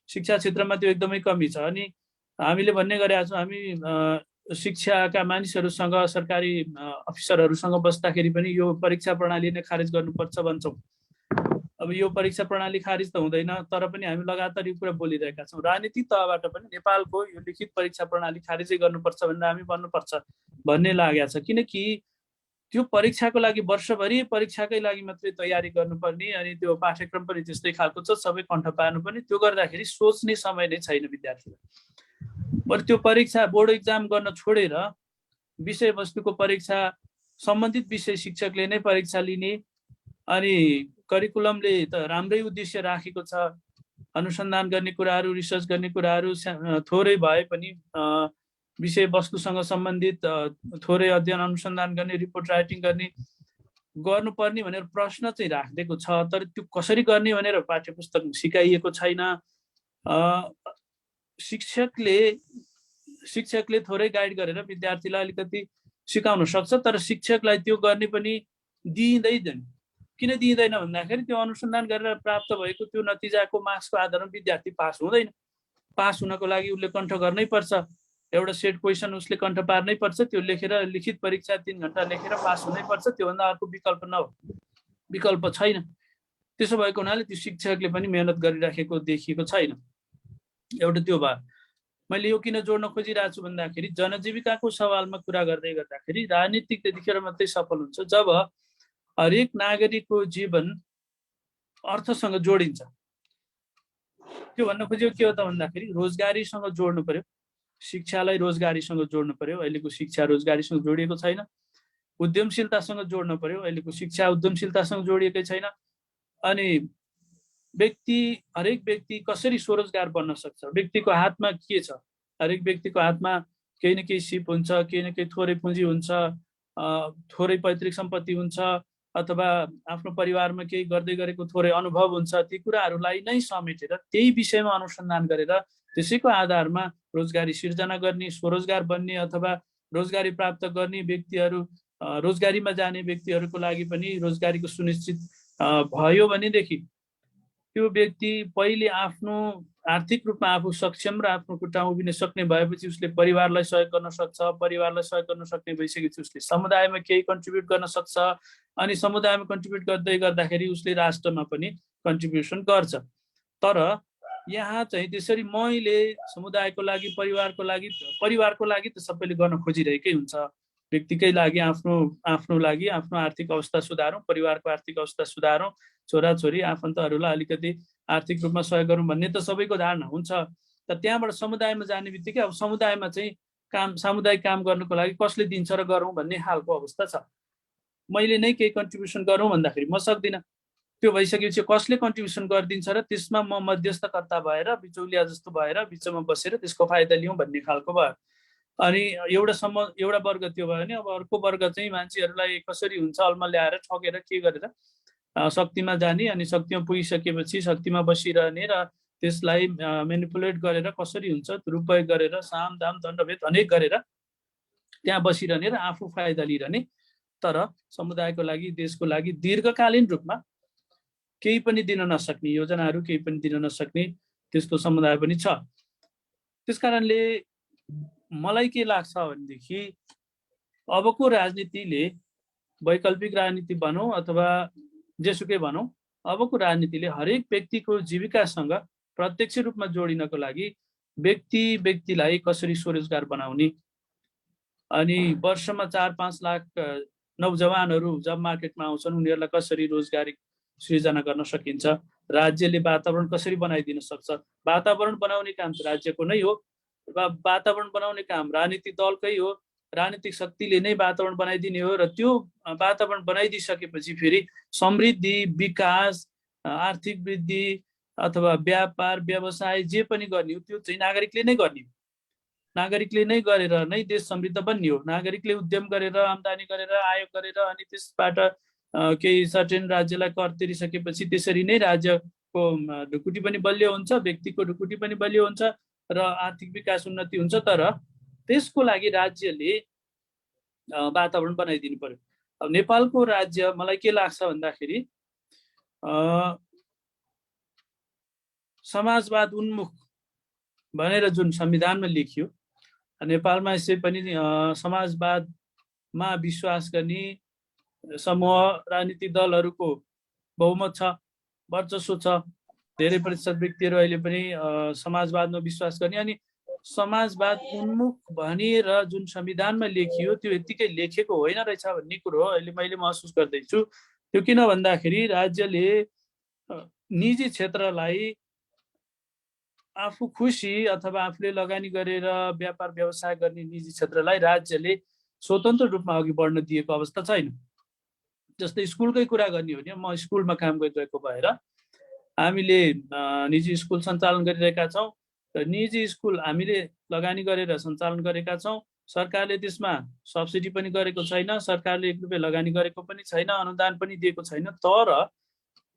शिक्षा क्षेत्रमा त्यो एकदमै कमी छ। अनि हामीले भन्ने गरेका छौँ, हामी शिक्षाका मानिसहरूसँग सरकारी अफिसरहरूसँग बस्दाखेरि पनि यो परीक्षा प्रणाली नै खारेज गर्नुपर्छ भन्छौँ। अब यो परीक्षा प्रणाली खारिज त हुँदैन, तर पनि हामी लगातार यो कुरा बोलिरहेका छौँ। राजनीतिक तहबाट पनि नेपालको यो लिखित परीक्षा प्रणाली खारिजै गर्नुपर्छ भनेर हामी भन्नुपर्छ भन्ने लागेको छ। किनकि त्यो परीक्षाको लागि वर्षभरि परीक्षाकै लागि मात्रै तयारी गर्नुपर्ने अनि त्यो पाठ्यक्रम पनि त्यस्तै खालको छ, सबै कण्ठ पार्नुपर्ने। त्यो गर्दाखेरि सोच्ने समय नै छैन विद्यार्थीलाई। बरु त्यो परीक्षा बोर्ड इक्जाम गर्न छोडेर विषयवस्तुको परीक्षा सम्बन्धित विषय शिक्षकले नै परीक्षा लिने अनि करिकुलमले त राम्रै उद्देश्य राखेको छ, अनुसन्धान गर्ने कुराहरू, रिसर्च गर्ने कुराहरू थोरै भए पनि विषयवस्तुसँग सम्बन्धित थोरै अध्ययन अनुसन्धान गर्ने, रिपोर्ट राइटिङ गर्नुपर्ने भनेर प्रश्न चाहिँ राखिदिएको छ। तर त्यो कसरी गर्ने भनेर पाठ्यपुस्तक सिकाइएको छैन। शिक्षकले थोरै गाइड गरेर विद्यार्थीलाई अलिकति सिकाउन सक्छ, तर शिक्षकलाई त्यो गर्ने पनि दिँदैन। किन दिँदैन भन्दाखेरि त्यो अनुसन्धान गरेर प्राप्त भएको त्यो नतिजाको मार्क्सको आधारमा विद्यार्थी पास हुँदैन। पास हुनको लागि उसले कण्ठ गर्नै पर्छ, एउटा सेट क्वेसन उसले कण्ठ पार्नै पर्छ, त्यो लेखेर लिखित परीक्षा 3 घण्टा लेखेर पास हुनै पर्छ। त्योभन्दा अर्को विकल्प छैन। त्यसो भएको हुनाले त्यो शिक्षकले पनि मेहनत गरिराखेको देखिएको छैन। एउटा त्यो भयो। मैले यो किन जोड्न खोजिरहेको छु भन्दाखेरि जनजीविकाको सवालमा कुरा गर्दै गर्दाखेरि राजनीतिक त्यतिखेर मात्रै सफल हुन्छ जब हरेक नागरिकको जीवन अर्थसँग जोडिन्छ। त्यो भन्न खोजेको के हो त भन्दाखेरि रोजगारीसँग जोड्नु पर्यो, शिक्षालाई रोजगारीसँग जोड्नु पर्यो। अहिलेको शिक्षा रोजगारीसँग जोडिएको छैन। उद्यमशीलतासँग जोड्नु पर्यो, अहिलेको शिक्षा उद्यमशीलतासँग जोडिएकै छैन। अनि हरेक व्यक्ति कसरी स्वरोजगार बन्न सक्छ, व्यक्तिको हातमा के छ। हरेक व्यक्तिको हातमा केही न केही सिप हुन्छ, केही न केही थोरै पुँजी हुन्छ, थोरै पैतृक सम्पत्ति हुन्छ अथवा आफ्नो परिवारमा केही गर्दै गरेको थोरै अनुभव हुन्छ। ती कुराहरूलाई नै समेटेर त्यही विषयमा अनुसन्धान गरेर त्यसैको आधारमा रोजगारी सिर्जना गर्ने, स्वरोजगार बन्ने अथवा रोजगारी प्राप्त गर्ने व्यक्तिहरू, रोजगारीमा जाने व्यक्तिहरूको लागि पनि रोजगारीको सुनिश्चित भयो भनेदेखि त्यो व्यक्ति पहिले आफ्नो आर्थिक रूपमा आफू सक्षम र आफ्नो खुट्टामा उभिन सक्ने भएपछि उसले परिवारलाई सहयोग गर्न सक्छ। परिवारलाई सहयोग गर्न सक्ने भइसकेपछि उसले समुदायमा केही कन्ट्रिब्युट गर्न सक्छ। अनि समुदायमा कन्ट्रिब्युट गर्दै गर्दाखेरि उसले राष्ट्रमा पनि कन्ट्रिब्युसन गर्छ। तर यहाँ चाहिँ त्यसरी मैले समुदायको लागि परिवारको लागि त सबैले गर्न खोजिरहेकै हुन्छ, व्यक्तिकै लागि आफ्नो लागि आफ्नो आर्थिक अवस्था सुधारौँ, परिवारको आर्थिक अवस्था सुधारौँ, छोराछोरी आफन्तहरूलाई अलिकति आर्थिक रूपमा सहयोग गरौँ भन्ने त सबैको धारणा हुन्छ। तर त्यहाँबाट समुदायमा जाने बित्तिकै अब समुदायमा चाहिँ सामुदायिक काम गर्नुको लागि कसले दिन्छ र गरौँ भन्ने खालको अवस्था छ। मैले नै केही कन्ट्रिब्युसन गरौँ भन्दाखेरि म सक्दिनँ, त्यो भइसकेपछि कसले कन्ट्रिब्युसन गरिदिन्छ र त्यसमा म मध्यस्थकर्ता भएर बिचौलिया जस्तो भएर बिचमा बसेर त्यसको फाइदा लिउँ भन्ने खालको भयो। अनि एउटा वर्ग त्यो भयो भने अब अर्को वर्ग चाहिँ मान्छेहरूलाई कसरी हुन्छ अल्मा ल्याएर ठगेर के गरेर शक्तिमा जाने अनि शक्तिमा पुगिसकेपछि शक्तिमा बसिरहने र त्यसलाई मेनिपुलेट गरेर कसरी हुन्छ दुरुपयोग गरेर साम दाम दण्डभेद अनेक गरेर त्यहाँ बसिरहने र आफू फाइदा लिइरहने, तर समुदायको लागि देशको लागि दीर्घकालीन रूपमा केही पनि दिन नसक्ने योजनाहरू केही पनि दिन नसक्ने त्यस्तो समुदाय पनि छ। त्यसकारणले मलाई के लाग्छ भनेदेखि अबको राजनीतिले वैकल्पिक राजनीति भनौँ अथवा जेसुकै भनौँ, अबको राजनीतिले हरेक व्यक्तिको जीविकासँग प्रत्यक्ष रूपमा जोडिनको लागि व्यक्तिलाई कसरी स्वरोजगार बनाउने अनि वर्षमा 4-5 लाख नौजवानहरू जब मार्केटमा आउँछन् उनीहरूलाई कसरी रोजगारी सृजना गर्न सकिन्छ, राज्यले वातावरण कसरी बनाइदिन सक्छ। वातावरण बनाउने काम त राज्यको नै हो, वातावरण बनाउने काम राजनीतिक दलकै हो, राजनीतिक शक्तिले नै वातावरण बनाइदिने हो र त्यो वातावरण बनाइदिइसकेपछि फेरि समृद्धि विकास आर्थिक वृद्धि अथवा व्यापार व्यवसाय जे पनि गर्ने हो त्यो चाहिँ नागरिकले नै गर्ने हो। नागरिकले नै गरेर नै देश समृद्ध बन्ने हो। नागरिकले उद्यम गरेर आम्दानी गरेर आयोग गरेर अनि त्यसबाट केही सर्टेन राज्यलाई कर तिरिसकेपछि त्यसरी नै राज्यको ढुकुटी पनि बलियो हुन्छ, व्यक्तिको ढुकुटी पनि बलियो हुन्छ र आर्थिक विकास उन्नति हुन्छ। तर त्यसको लागि राज्यले वातावरण बनाइदिनु पर्यो। अब नेपालको राज्य मलाई के लाग्छ भन्दाखेरि समाजवाद उन्मुख भनेर जुन संविधानमा लेखियो, नेपालमा यसै पनि समाजवादमा विश्वास गर्ने समूह राजनीतिक दलहरूको बहुमत छ, वर्चस्व छ, धेरै प्रतिशत व्यक्तिहरू अहिले पनि समाजवादमा विश्वास गर्ने अनि समाजवाद उन्मुख भनेर जुन संविधानमा लेखियो त्यो यतिकै लेखेको होइन रहेछ भन्ने कुरो अहिले मैले महसुस गर्दैछु। त्यो किन भन्दाखेरि राज्यले निजी क्षेत्रलाई आफू खुसी अथवा आफूले लगानी गरेर व्यापार व्यवसाय गर्ने निजी क्षेत्रलाई राज्यले स्वतन्त्र रूपमा अघि बढ्न दिएको अवस्था छैन। जस्तै स्कुलकै कुरा गर्ने हो भने म स्कुलमा काम गरिरहेको भएर हामीले निजी स्कुल सञ्चालन गरिरहेका छौँ र निजी स्कुल हामीले लगानी गरेर सञ्चालन गरेका छौँ। सरकारले त्यसमा सब्सिडी पनि गरेको छैन, सरकारले 1 रुपैयाँ लगानी गरेको पनि छैन, अनुदान पनि दिएको छैन। तर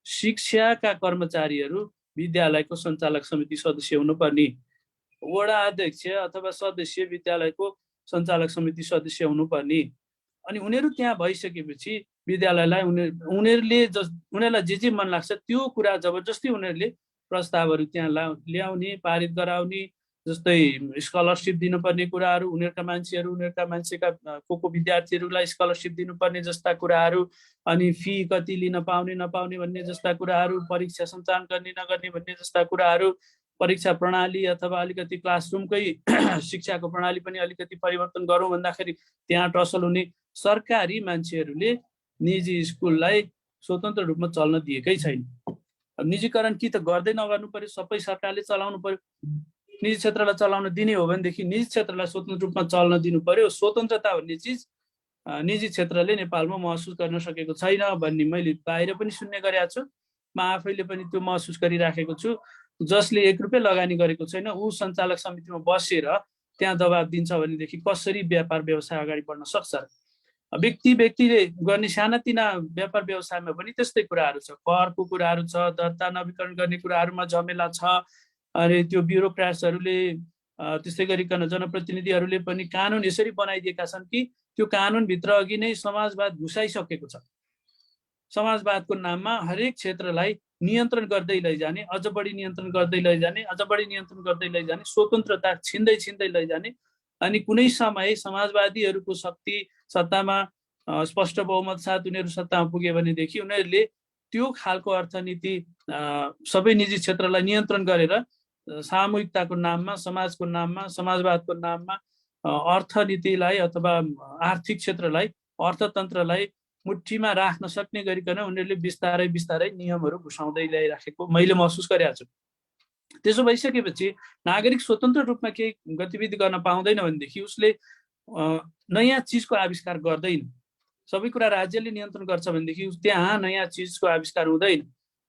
शिक्षाका कर्मचारीहरू विद्यालयको सञ्चालक समिति सदस्य हुनुपर्ने, वडा अध्यक्ष अथवा सदस्य विद्यालयको सञ्चालक समिति सदस्य हुनुपर्ने अनि उनीहरू त्यहाँ भइसकेपछि विद्यालयलाई उनीहरूलाई जे मन लाग्छ त्यो कुरा जबरजस्ती उनीहरूले प्रस्तावहरू त्यहाँ ल्याउने पारित गराउने, जस्तै स्कलरसिप दिनुपर्ने कुराहरू उनीहरूका मान्छेका को विद्यार्थीहरूलाई स्कलरसिप दिनुपर्ने जस्ता कुराहरू अनि फी कति लिन पाउने नपाउने भन्ने जस्ता कुराहरू, परीक्षा सञ्चालन गर्ने नगर्ने भन्ने जस्ता कुराहरू, परीक्षा प्रणाली अथवा अलिकति क्लासरुमकै शिक्षाको प्रणाली पनि अलिकति परिवर्तन गरौँ भन्दाखेरि त्यहाँ टसल हुने। सरकारी मान्छेहरूले निजी स्कुललाई स्वतन्त्र रूपमा चल्न दिएकै छैन। निजीकरण कि त गर्दै नगर्नु पर्यो, सबै सरकारले चलाउनु पर्यो। निजी क्षेत्रलाई चलाउन दिने हो भनेदेखि निजी क्षेत्रलाई स्वतन्त्र रूपमा चल्न दिनु पर्यो। स्वतन्त्रता भन्ने चिज निजी क्षेत्रले नेपालमा महसुस गर्न सकेको छैन भन्ने मैले बाहिर पनि सुन्ने गरेको छु, म आफैले पनि त्यो महसुस गरिराखेको छु। जसले 1 रुपैयाँ लगानी गरेको छैन ऊ सञ्चालक समितिमा बसेर त्यहाँ दबाब दिन्छ भनेदेखि कसरी व्यापार व्यवसाय अगाडि बढ्न सक्छ? व्यक्तिले गर्ने सानातिना व्यापार व्यवसायमा पनि त्यस्तै कुराहरू छ, करको कुराहरू छ, दर्ता नवीकरण गर्ने कुराहरूमा झमेला छ। अनि त्यो ब्युरोक्राट्सहरूले त्यस्तै गरिकन जनप्रतिनिधिहरूले पनि कानुन यसरी बनाइदिएका छन् कि त्यो कानुनभित्र अघि नै समाजवाद घुसाइसकेको छ। समाजवादको नाममा हरेक क्षेत्रलाई नियन्त्रण गर्दै लैजाने, अझ बढी नियन्त्रण गर्दै लैजाने, अझ बढी नियन्त्रण गर्दै लैजाने, स्वतन्त्रता छिन्दै लैजाने। अनि कुनै समय समाजवादीहरूको शक्ति सत्तामा स्पष्ट बहुमत साथ उनीहरू सत्तामा पुगे भनेदेखि उनीहरूले त्यो खालको अर्थनीति सबै निजी क्षेत्रलाई नियन्त्रण गरेर सामूहिकताको नाममा, समाजको नाममा, समाजवादको नाममा अर्थनीतिलाई अथवा आर्थिक क्षेत्रलाई, अर्थतन्त्रलाई मुठीमा राख्न सक्ने गरिकन उनीहरूले बिस्तारै बिस्तारै नियमहरू घुसाउँदै ल्याइराखेको मैले महसुस गरेको छु। त्यसो भइसकेपछि नागरिक स्वतन्त्र रूपमा केही गतिविधि गर्न पाउँदैन भनेदेखि उसले नयाँ चिजको आविष्कार गर्दैन। सबै कुरा राज्यले नियन्त्रण गर्छ भनेदेखि त्यहाँ नयाँ चिजको आविष्कार हुँदैन।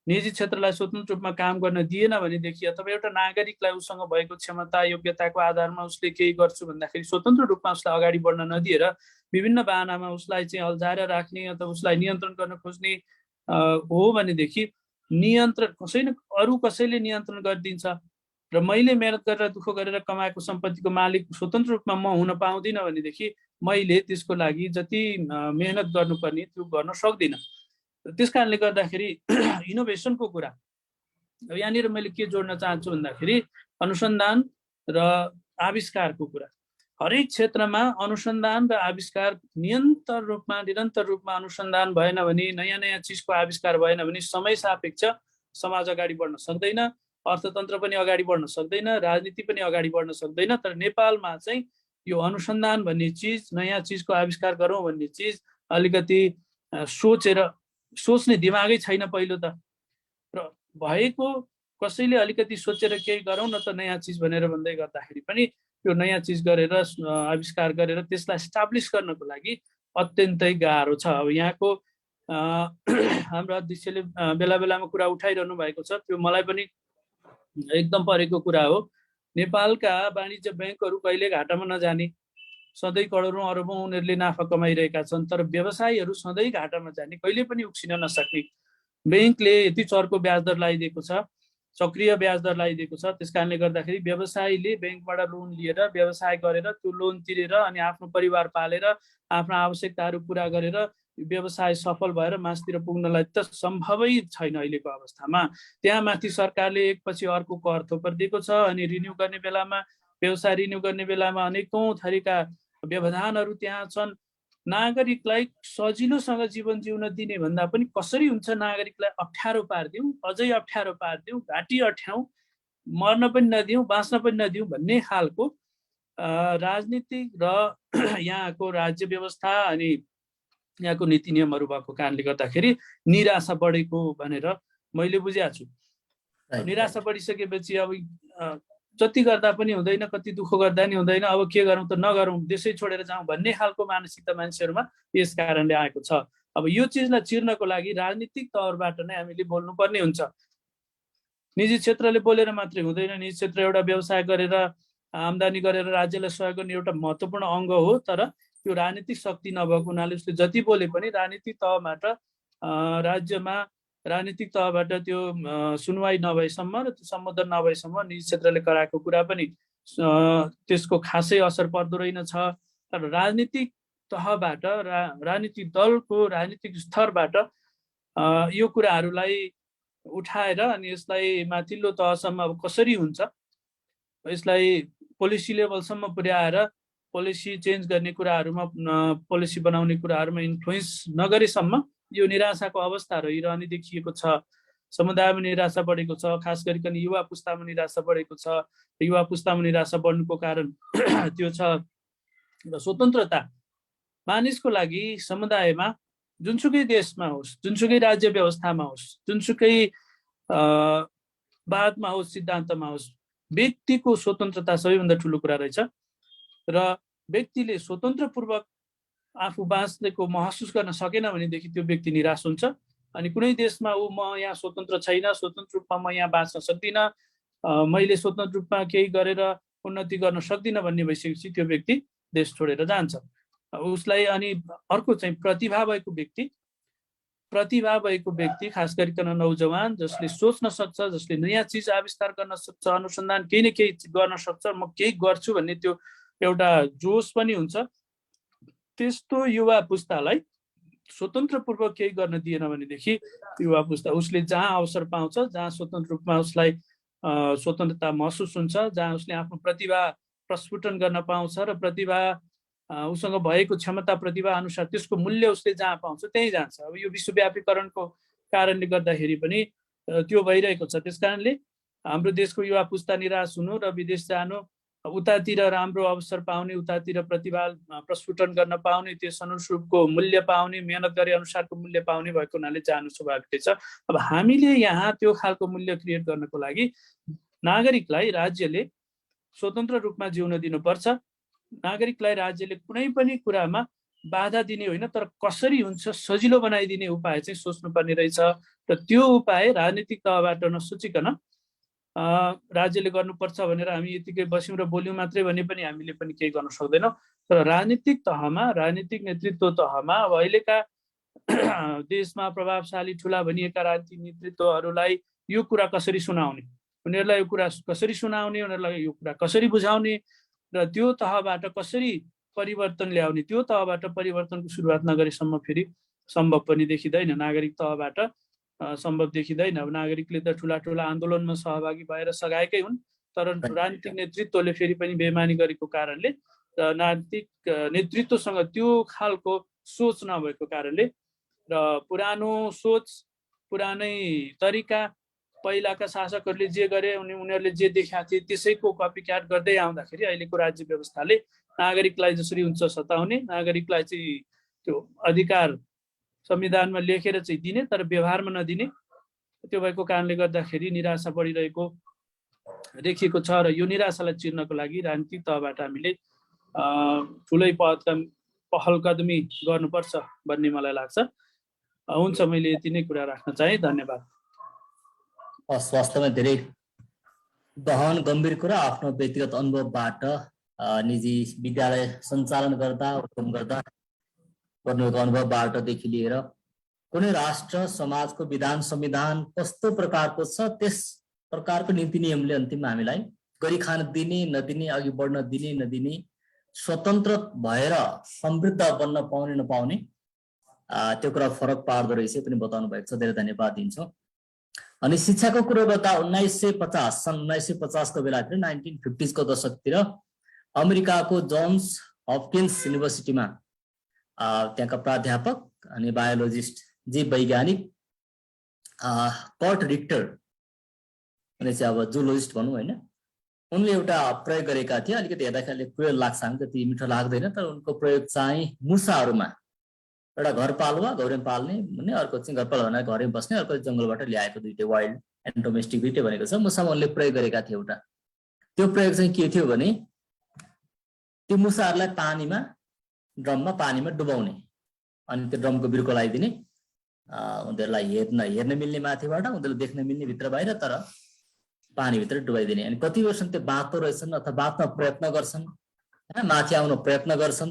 निजी क्षेत्रलाई स्वतन्त्र रूपमा काम गर्न दिएन भनेदेखि अथवा एउटा नागरिकलाई उसँग भएको क्षमता योग्यताको आधारमा उसले केही गर्छु भन्दाखेरि स्वतन्त्र रूपमा उसलाई अगाडि बढ्न नदिएर विभिन्न बाहनामा उसलाई चाहिँ अल्झाएर राख्ने अथवा उसलाई नियन्त्रण गर्न खोज्ने हो भनेदेखि नियन्त्रण अरू कसैले नियन्त्रण गरिदिन्छ र मैले मेहनत गरेर दुःख गरेर कमाएको सम्पत्तिको मालिक स्वतन्त्र रूपमा म हुन पाउँदिनँ भनेदेखि मैले त्यसको लागि जति मेहनत गर्नुपर्ने त्यो गर्न सक्दिनँ। त्यस कारणले गर्दाखेरि इनोभेसनको कुरा यहाँनिर मैले के जोड्न चाहन्छु भन्दाखेरि अनुसन्धान र आविष्कारको कुरा। हरेक क्षेत्रमा अनुसन्धान र आविष्कार निरन्तर रूपमा अनुसन्धान भएन भने, नयाँ नयाँ चिजको आविष्कार भएन भने समय सापेक्ष समाज अगाडि बढ्न सक्दैन, अर्थतन्त्र पनि अगाडि बढ्न सक्दैन, राजनीति पनि अगाडि बढ्न सक्दैन। तर नेपालमा चाहिँ यो अनुसन्धान भन्ने चिज, नयाँ चिजको आविष्कार गरौँ भन्ने चिज अलिकति सोच्ने दिमागै छैन पहिलो त। र भएको कसैले अलिकति सोचेर केही गरौँ न त नयाँ चिज भनेर भन्दै गर्दाखेरि पनि त्यो नयाँ चिज गरेर आविष्कार गरेर त्यसलाई इस्टाब्लिस गर्नको लागि अत्यन्तै गाह्रो छ। अब यहाँको हाम्रो अध्यक्षले बेला बेलामा कुरा उठाइरहनु भएको छ, त्यो मलाई पनि एकदम परेको कुरा हो। नेपालका वाणिज्य ब्याङ्कहरू कहिले घाटामा नजाने, सधैँ करोडौँ अरबौँ उनीहरूले नाफा कमाइरहेका छन्, तर व्यवसायीहरू सधैँ घाटामा जाने, कहिले पनि उक्सिन नसक्ने। ब्याङ्कले यति चर्को ब्याज दर लगाइदिएको छ, सक्रिय ब्याज दर लगाइदिएको छ, त्यस कारणले गर्दाखेरि व्यवसायीले ब्याङ्कबाट लोन लिएर व्यवसाय गरेर त्यो लोन तिरेर अनि आफ्नो परिवार पालेर आफ्ना आवश्यकताहरू पुरा गरेर व्यवसाय सफल भएर मासतिर पुग्नलाई त सम्भवै छैन अहिलेको अवस्थामा। त्यहाँ माथि सरकारले एकपछि अर्को कर थोपर दिएको छ अनि रिन्यू गर्ने बेलामा, व्यवसाय रिन्यू गर्ने बेलामा अनेकौँ थरीका व्यवधानहरू त्यहाँ छन्। नागरिकलाई सजिलोसँग जीवन जिउन दिने भन्दा पनि कसरी हुन्छ नागरिकलाई अप्ठ्यारो पारिदिउँ, अझै अप्ठ्यारो पारिदिउँ, घाँटी अठ्याउँ, मर्न पनि नदिउँ, बाँच्न पनि नदिउँ भन्ने खालको राजनीतिक र यहाँको राज्य व्यवस्था अनि यहाँको नीति नियमहरू भएको कारणले गर्दाखेरि निराशा बढेको भनेर मैले बुझेको छु। निराशा बढिसकेपछि अब जति गर्दा पनि हुँदैन, कति दुःख गर्दा नि हुँदैन, अब के गरौँ त नगरौँ, देशै छोडेर जाउँ भन्ने खालको मानसिकता मान्छेहरूमा यस कारणले आएको छ। अब यो चिजलाई चिर्नको लागि राजनीतिक तौरबाट नै हामीले बोल्नुपर्ने हुन्छ। निजी क्षेत्रले बोलेर मात्रै हुँदैन। निजी क्षेत्र एउटा व्यवसाय गरेर आम्दानी गरेर राज्यलाई सहयोग गर्ने एउटा महत्त्वपूर्ण अङ्ग हो, तर त्यो राजनीतिक शक्ति नभएको हुनाले उसले जति बोले पनि राजनीतिक तहबाट राज्यमा राजनीतिक तहबाट त्यो सुनवाई नभएसम्म र त्यो सम्बोधन नभएसम्म निजी क्षेत्रले गराएको कुरा पनि त्यसको खासै असर पर्दो रहेनछ। तर राजनीतिक तहबाट राजनीतिक दलको राजनीतिक स्तरबाट यो कुराहरूलाई उठाएर अनि यसलाई माथिल्लो तहसम्म अब कसरी हुन्छ, यसलाई पोलिसी लेभलसम्म पुर्याएर पोलिसी चेन्ज गर्ने कुराहरूमा, पोलिसी बनाउने कुराहरूमा इन्फ्लुएन्स नगरेसम्म यो निराशाको अवस्था रहिरहने देखिएको छ। समुदायमा निराशा बढेको छ, खास गरिकन युवा पुस्तामा निराशा बढेको छ। युवा पुस्तामा निराशा बढ्नुको कारण त्यो छ स्वतन्त्रता मानिसको लागि समुदायमा, जुनसुकै देशमा होस्, जुनसुकै राज्य व्यवस्थामा होस्, जुनसुकै वादमा होस्, सिद्धान्तमा होस्, व्यक्तिको स्वतन्त्रता सबैभन्दा ठुलो कुरा रहेछ। र व्यक्तिले स्वतन्त्रपूर्वक आफू बाँच्नेको महसुस गर्न सकेन भनेदेखि त्यो व्यक्ति निराश हुन्छ। अनि कुनै देशमा म यहाँ स्वतन्त्र छैन, स्वतन्त्र रूपमा म यहाँ बाँच्न सक्दिनँ, मैले स्वतन्त्र रूपमा केही गरेर उन्नति गर्न सक्दिनँ भन्ने भइसकेपछि त्यो व्यक्ति देश छोडेर जान्छ। उसलाई अनि अर्को चाहिँ प्रतिभा भएको व्यक्ति खास गरिकन नौजवान जसले सोच्न सक्छ, जसले नयाँ चिज आविष्कार गर्न सक्छ, अनुसन्धान केही न केही गर्न सक्छ, म केही गर्छु भन्ने त्यो एउटा जोस पनि हुन्छ। त्यस्तो युवा पुस्तालाई स्वतन्त्रपूर्वक केही गर्न दिएन भनेदेखि युवा पुस्ता उसले जहाँ अवसर पाउँछ, जहाँ स्वतन्त्र रूपमा उसलाई स्वतन्त्रता महसुस हुन्छ, जहाँ उसले आफ्नो प्रतिभा प्रस्फुटन गर्न पाउँछ र प्रतिभा उसँग भएको क्षमता प्रतिभा अनुसार त्यसको मूल्य उसले जहाँ पाउँछ त्यहीँ जान्छ। अब यो विश्वव्यापीकरणको कारणले गर्दाखेरि पनि त्यो भइरहेको छ। त्यसकारणले हाम्रो देशको युवा पुस्ता निराश हुनु र विदेश जानु, उतातिर राम्रो अवसर पाउने, उतातिर प्रतिभा प्रस्फुटन गर्न पाउने, त्यस अनुरूपको मूल्य पाउने, मेहनत गरे अनुसारको मूल्य पाउने भएको हुनाले जानु स्वाभाविकै छ। अब हामीले यहाँ त्यो खालको मूल्य क्रिएट गर्नको लागि नागरिकलाई राज्यले स्वतन्त्र रूपमा जिउन दिनुपर्छ। नागरिकलाई राज्यले कुनै पनि कुरामा बाधा दिने होइन, तर कसरी हुन्छ सजिलो बनाइदिने उपाय चाहिँ सोच्नुपर्ने रहेछ। र त्यो उपाय राजनीतिक तहबाट नसोचिकन राज्यले गर्नुपर्छ भनेर हामी यतिकै बस्यौँ र बोल्यौँ मात्रै भने पनि हामीले पनि केही गर्न सक्दैनौँ। तर राजनीतिक तहमा, राजनीतिक नेतृत्व तहमा अब अहिलेका देशमा प्रभावशाली ठुला भनिएका राजनीतिक नेतृत्वहरूलाई यो कुरा कसरी सुनाउने, उनीहरूलाई यो कुरा कसरी सुनाउने, उनीहरूलाई यो कुरा कसरी बुझाउने र त्यो तहबाट कसरी परिवर्तन ल्याउने, त्यो तहबाट परिवर्तनको सुरुवात नगरेसम्म फेरि सम्भव पनि देखिँदैन, नागरिक तहबाट सम्भव देखिँदैन। अब नागरिकले त ठुला ठुला आन्दोलनमा सहभागी भएर सघाएकै हुन्, तर राजनीतिक नेतृत्वले फेरि पनि बेइमानी गरेको कारणले राजनीतिक नेतृत्वसँग त्यो खालको सोच नभएको कारणले र पुरानो सोच, पुरानै तरिका, पहिलाका शासकहरूले जे गरे उनीहरूले जे देखाएको थिए त्यसैको कपी क्याट गर्दै आउँदाखेरि अहिलेको राज्य व्यवस्थाले नागरिकलाई जसरी हुन्छ सताउने, नागरिकलाई चाहिँ त्यो अधिकार संविधानमा लेखेर चाहिँ दिने तर व्यवहारमा नदिने, त्यो भएको कारणले गर्दाखेरि निराशा बढिरहेको देखिएको छ। र यो निराशालाई चिर्नको लागि राजनीतिक तहबाट हामीले ठुलै पहल कदमी गर्नुपर्छ भन्ने मलाई लाग्छ। हुन्छ, मैले यति नै कुरा राख्न चाहे। धन्यवाद। स्वास्थ्यमा धेरै गहन गम्भीर कुरा आफ्नो व्यक्तिगत अनुभवबाट निजी विद्यालय सञ्चालन गर्दा गर्नुको अनुभवबाटदेखि लिएर कुनै राष्ट्र समाजको विधान संविधान कस्तो प्रकारको छ त्यस प्रकारको नीति नियमले अन्तिममा हामीलाई गरी खान दिने नदिने, अघि बढ्न दिने नदिने, स्वतन्त्र भएर समृद्ध बन्न पाउने नपाउने त्यो कुरा फरक पार्दो रहेछ पनि बताउनु भएको छ। धेरै धन्यवाद दिन्छौँ। अनि शिक्षाको कुरो गर्दा 1950 को बेलातिर 1950s को दशकतिर अमेरिकाको जोन्स हपकिन्स युनिभर्सिटीमा त्यहाँका प्राध्यापक अनि बायोलोजिस्ट जीव वैज्ञानिक कर्ट रिक्टर अनि चाहिँ अब जुलोजिस्ट भनौँ होइन, उनले एउटा प्रयोग गरेका थिए। अलिकति हेर्दाखेरि क्रुएल लाग्छ, हामी त्यति मिठो लाग्दैन, तर उनको प्रयोग चाहिँ मुसाहरूमा, एउटा घरपालुवा घरमै पाल्ने भने, अर्को चाहिँ घरपालुवा भनेर घरमै बस्ने, अर्को जङ्गलबाट ल्याएको, दुईटै वाइल्ड एन्ड डोमेस्टिक दुईटै भनेको छ। मुसामा उनले प्रयोग गरेका थिए एउटा। त्यो प्रयोग चाहिँ के थियो भने त्यो मुसाहरूलाई पानीमा, ड्रममा पानीमा डुबाउने अनि त्यो ड्रमको बिर्को लगाइदिने, उनीहरूलाई हेर्न मिल्ने माथिबाट, उनीहरूलाई देख्न मिल्ने भित्र बाहिर, तर पानीभित्र डुबाइदिने। अनि कति वर्ष त्यो बाँच्दो रहेछन् अथवा बाँच्न प्रयत्न गर्छन्, होइन, माथि आउन प्रयत्न गर्छन्,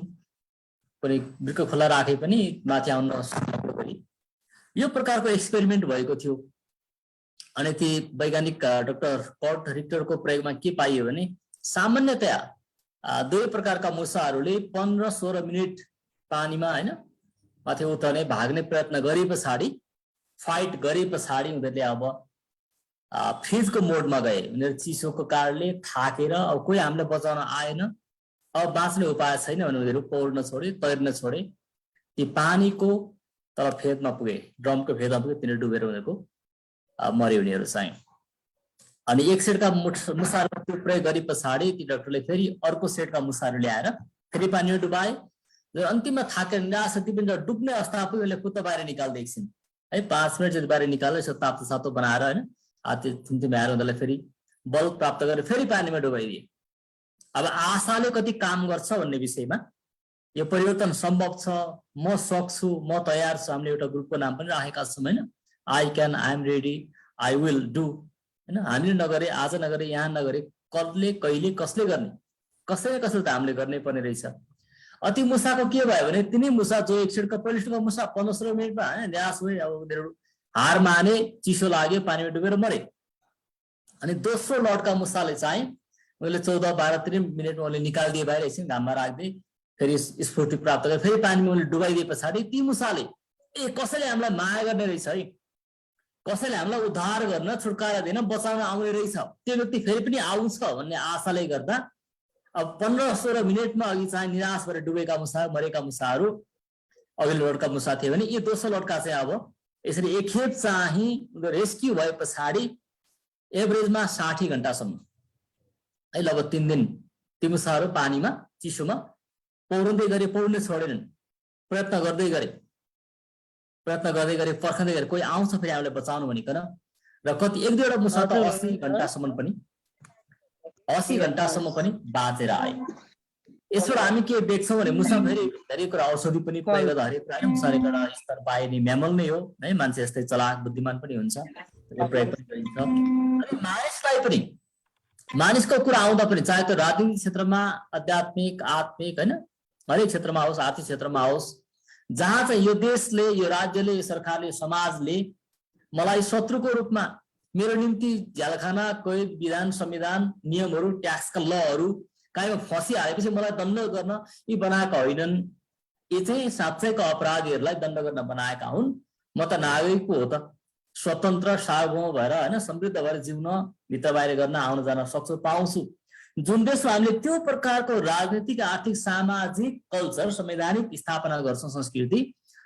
कुनै बिर्को खुला राखे पनि माथि आउन नसक्ने, यो प्रकारको एक्सपेरिमेन्ट भएको थियो। अनि ती वैज्ञानिक डाक्टर कर्ट रिक्टरको प्रयोगमा के पाइयो भने सामान्यतया दुई प्रकारका मुसाहरूले 15-16 मिनट पानीमा होइन माथि उत्रने भाग्ने प्रयत्न गरे पछाडि, फाइट गरे पछाडि उनीहरूले अब फ्रिजको मोडमा गए। उनीहरू चिसोको कारणले थाकेर अब कोही हामीलाई बचाउन आएन, अब बाँच्ने उपाय छैन भने उनीहरू पौड्न छोडे, तैर्न छोडे, ती पानीको तल फेदमा पुगे, ड्रमको फेदमा पुगे, तिनीहरू डुबेर उनीहरूको मर्यो उनीहरू चाहिँ। अनि एक सेटका मुसाहरू त्यो प्रयोग गरे पछाडि ती डाक्टरले फेरि अर्को सेटका मुसाहरू ल्याएर फेरि पानीमा डुबाए र अन्तिममा थाकेर निराश पनि डुब्ने अवस्था पुग्यो। उनीहरूले खुट्टा बाहिर निकाल्दै एकछिन है 5 मिनट जति बाहिर निकाल्यो, यसो तातो सातो बनाएर होइन हात थुम्थुम्याएर आएर उनीहरूलाई फेरि बल प्राप्त गरेर फेरि पानीमा डुबाइदिए। अब आशाले कति काम गर्छ भन्ने विषयमा यो परिवर्तन सम्भव छ, म सक्छु, म तयार छु। हामीले एउटा ग्रुपको नाम पनि राखेका छौँ होइन, I can, I am ready, I will do होइन। हामीले नगरे, आज नगरे, यहाँ नगरे, कसले कहिले कसले गर्ने, कसैले कसले त हामीले गर्नै पर्ने रहेछ। अति मुसाको के भयो भने तिनै मुसा जो एक सेटका पहिलो मुसा 15-16 मिनटमा होइन निराश भए, अब उनीहरू हार माने, चिसो लाग्यो, पानीमा डुबेर मरे। अनि दोस्रो लटका मुसाले चाहिँ उनीहरूले 14-12 मिनटमा उनले निकालिदिए बाहिर, एकछिन घाममा राख्दै फेरि स्फूर्ति प्राप्त गरे, फेरि पानीमा उनले डुबाइदिए पछाडि ती मुसाले कसैले हामीलाई माया गर्ने रहेछ है, कसैले हामीलाई उद्धार गर्न, छुटकारा दिन, बचाउन आउने रहेछ, त्यो व्यक्ति फेरि पनि आउँछ भन्ने आशाले गर्दा अब 15-16 मिनटमा अघि चाहिँ निराश भएर डुबेका मुसा, मरेका मुसाहरू अघिल्लो लटका मुसा थिए भने यी दोस्रो लटका चाहिँ अब यसरी एकखेप चाहिँ रेस्क्यु भए पछाडि एभरेजमा 60 घण्टासम्म है लगभग 3 दिन ती मुसाहरू पानीमा चिसोमा पौड्दै गरे, पौड्ने छोडेनन्, प्रयत्न गर्दै गरे पर्खँदै गरे कोही आउँछ फेरि हामीलाई बचाउनु भनिकन। र कति एक दुईवटा मुसा त 80 घण्टासम्म पनि बाँचेर आए। यसबाट हामी के देख्छौँ भने मुसा फेरि धेरै कुरा औषधि पनि प्रयोग गर्दा हरेक कुरा मुसाले एउटा स्तर पाइने म्यामल नै हो है, मान्छे यस्तै चलाक बुद्धिमान पनि हुन्छ, प्रयोग पनि गरिन्छ। अनि मानिसलाई पनि मानिसको कुरा आउँदा पनि चाहे त्यो राजनीतिक क्षेत्रमा आध्यात्मिक आत्मिक हैन हरेक क्षेत्रमा होस्, आर्थिक क्षेत्रमा होस्, जहाँ चाहिँ यो देशले यो राज्यले यो सरकारले समाजले मलाई शत्रुको रूपमा मेरो निम्ति झ्यालखाना कैद विधान संविधान नियमहरू ट्याक्सका लहरू काहीँमा फसिहालेपछि मलाई दण्ड गर्न यी बनाएका होइनन्, यी चाहिँ साँच्चैका अपराधीहरूलाई दण्ड गर्न बनाएका हुन्। म त नागरिक पो हो त, स्वतन्त्र सार्वभौम भएर हैन समृद्ध भएर जिउन भित्र बाहिर गर्न आउन जान सक्छु पाउँछु। जुन देशमा हामीले त्यो प्रकारको राजनीतिक आर्थिक सामाजिक कल्चर संवैधानिक स्थापना गर्छौँ संस्कृति,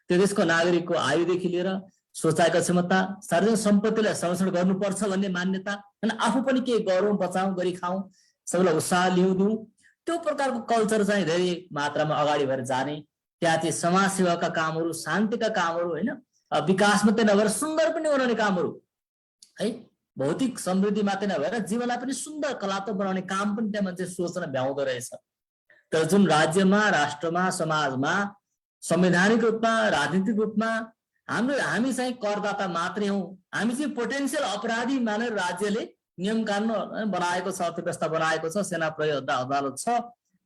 त्यो देशको नागरिकको आयुदेखि लिएर सोचाइको क्षमता, सार्वजनिक सम्पत्तिलाई संरक्षण गर्नुपर्छ भन्ने मान्यता अनि आफू पनि के गरौँ बचाउँ गरी खाउँ सबैलाई उत्साह ल्याउँ, त्यो प्रकारको कल्चर चाहिँ धेरै मात्रामा अगाडि भएर जाने, त्यहाँ चाहिँ समाज सेवाका कामहरू, शान्तिका कामहरू होइन, विकास मात्रै नभएर सुन्दर पनि बनाउने कामहरू है, भौतिक समृद्धि मात्रै नभएर जीवनलाई पनि सुन्दर कलात्मक बनाउने काम पनि त्यहाँ मान्छे सोच्न भ्याउँदो रहेछ। तर जुन राज्यमा राष्ट्रमा समाजमा संवैधानिक रूपमा राजनीतिक रूपमा हामी चाहिँ करदाता मात्रै हौँ, हामी चाहिँ पोटेन्सियल अपराधी मानेर राज्यले नियम कानुन बनाएको छ, अर्थव्यवस्था बनाएको छ, सेना प्रहरी अदालत छ,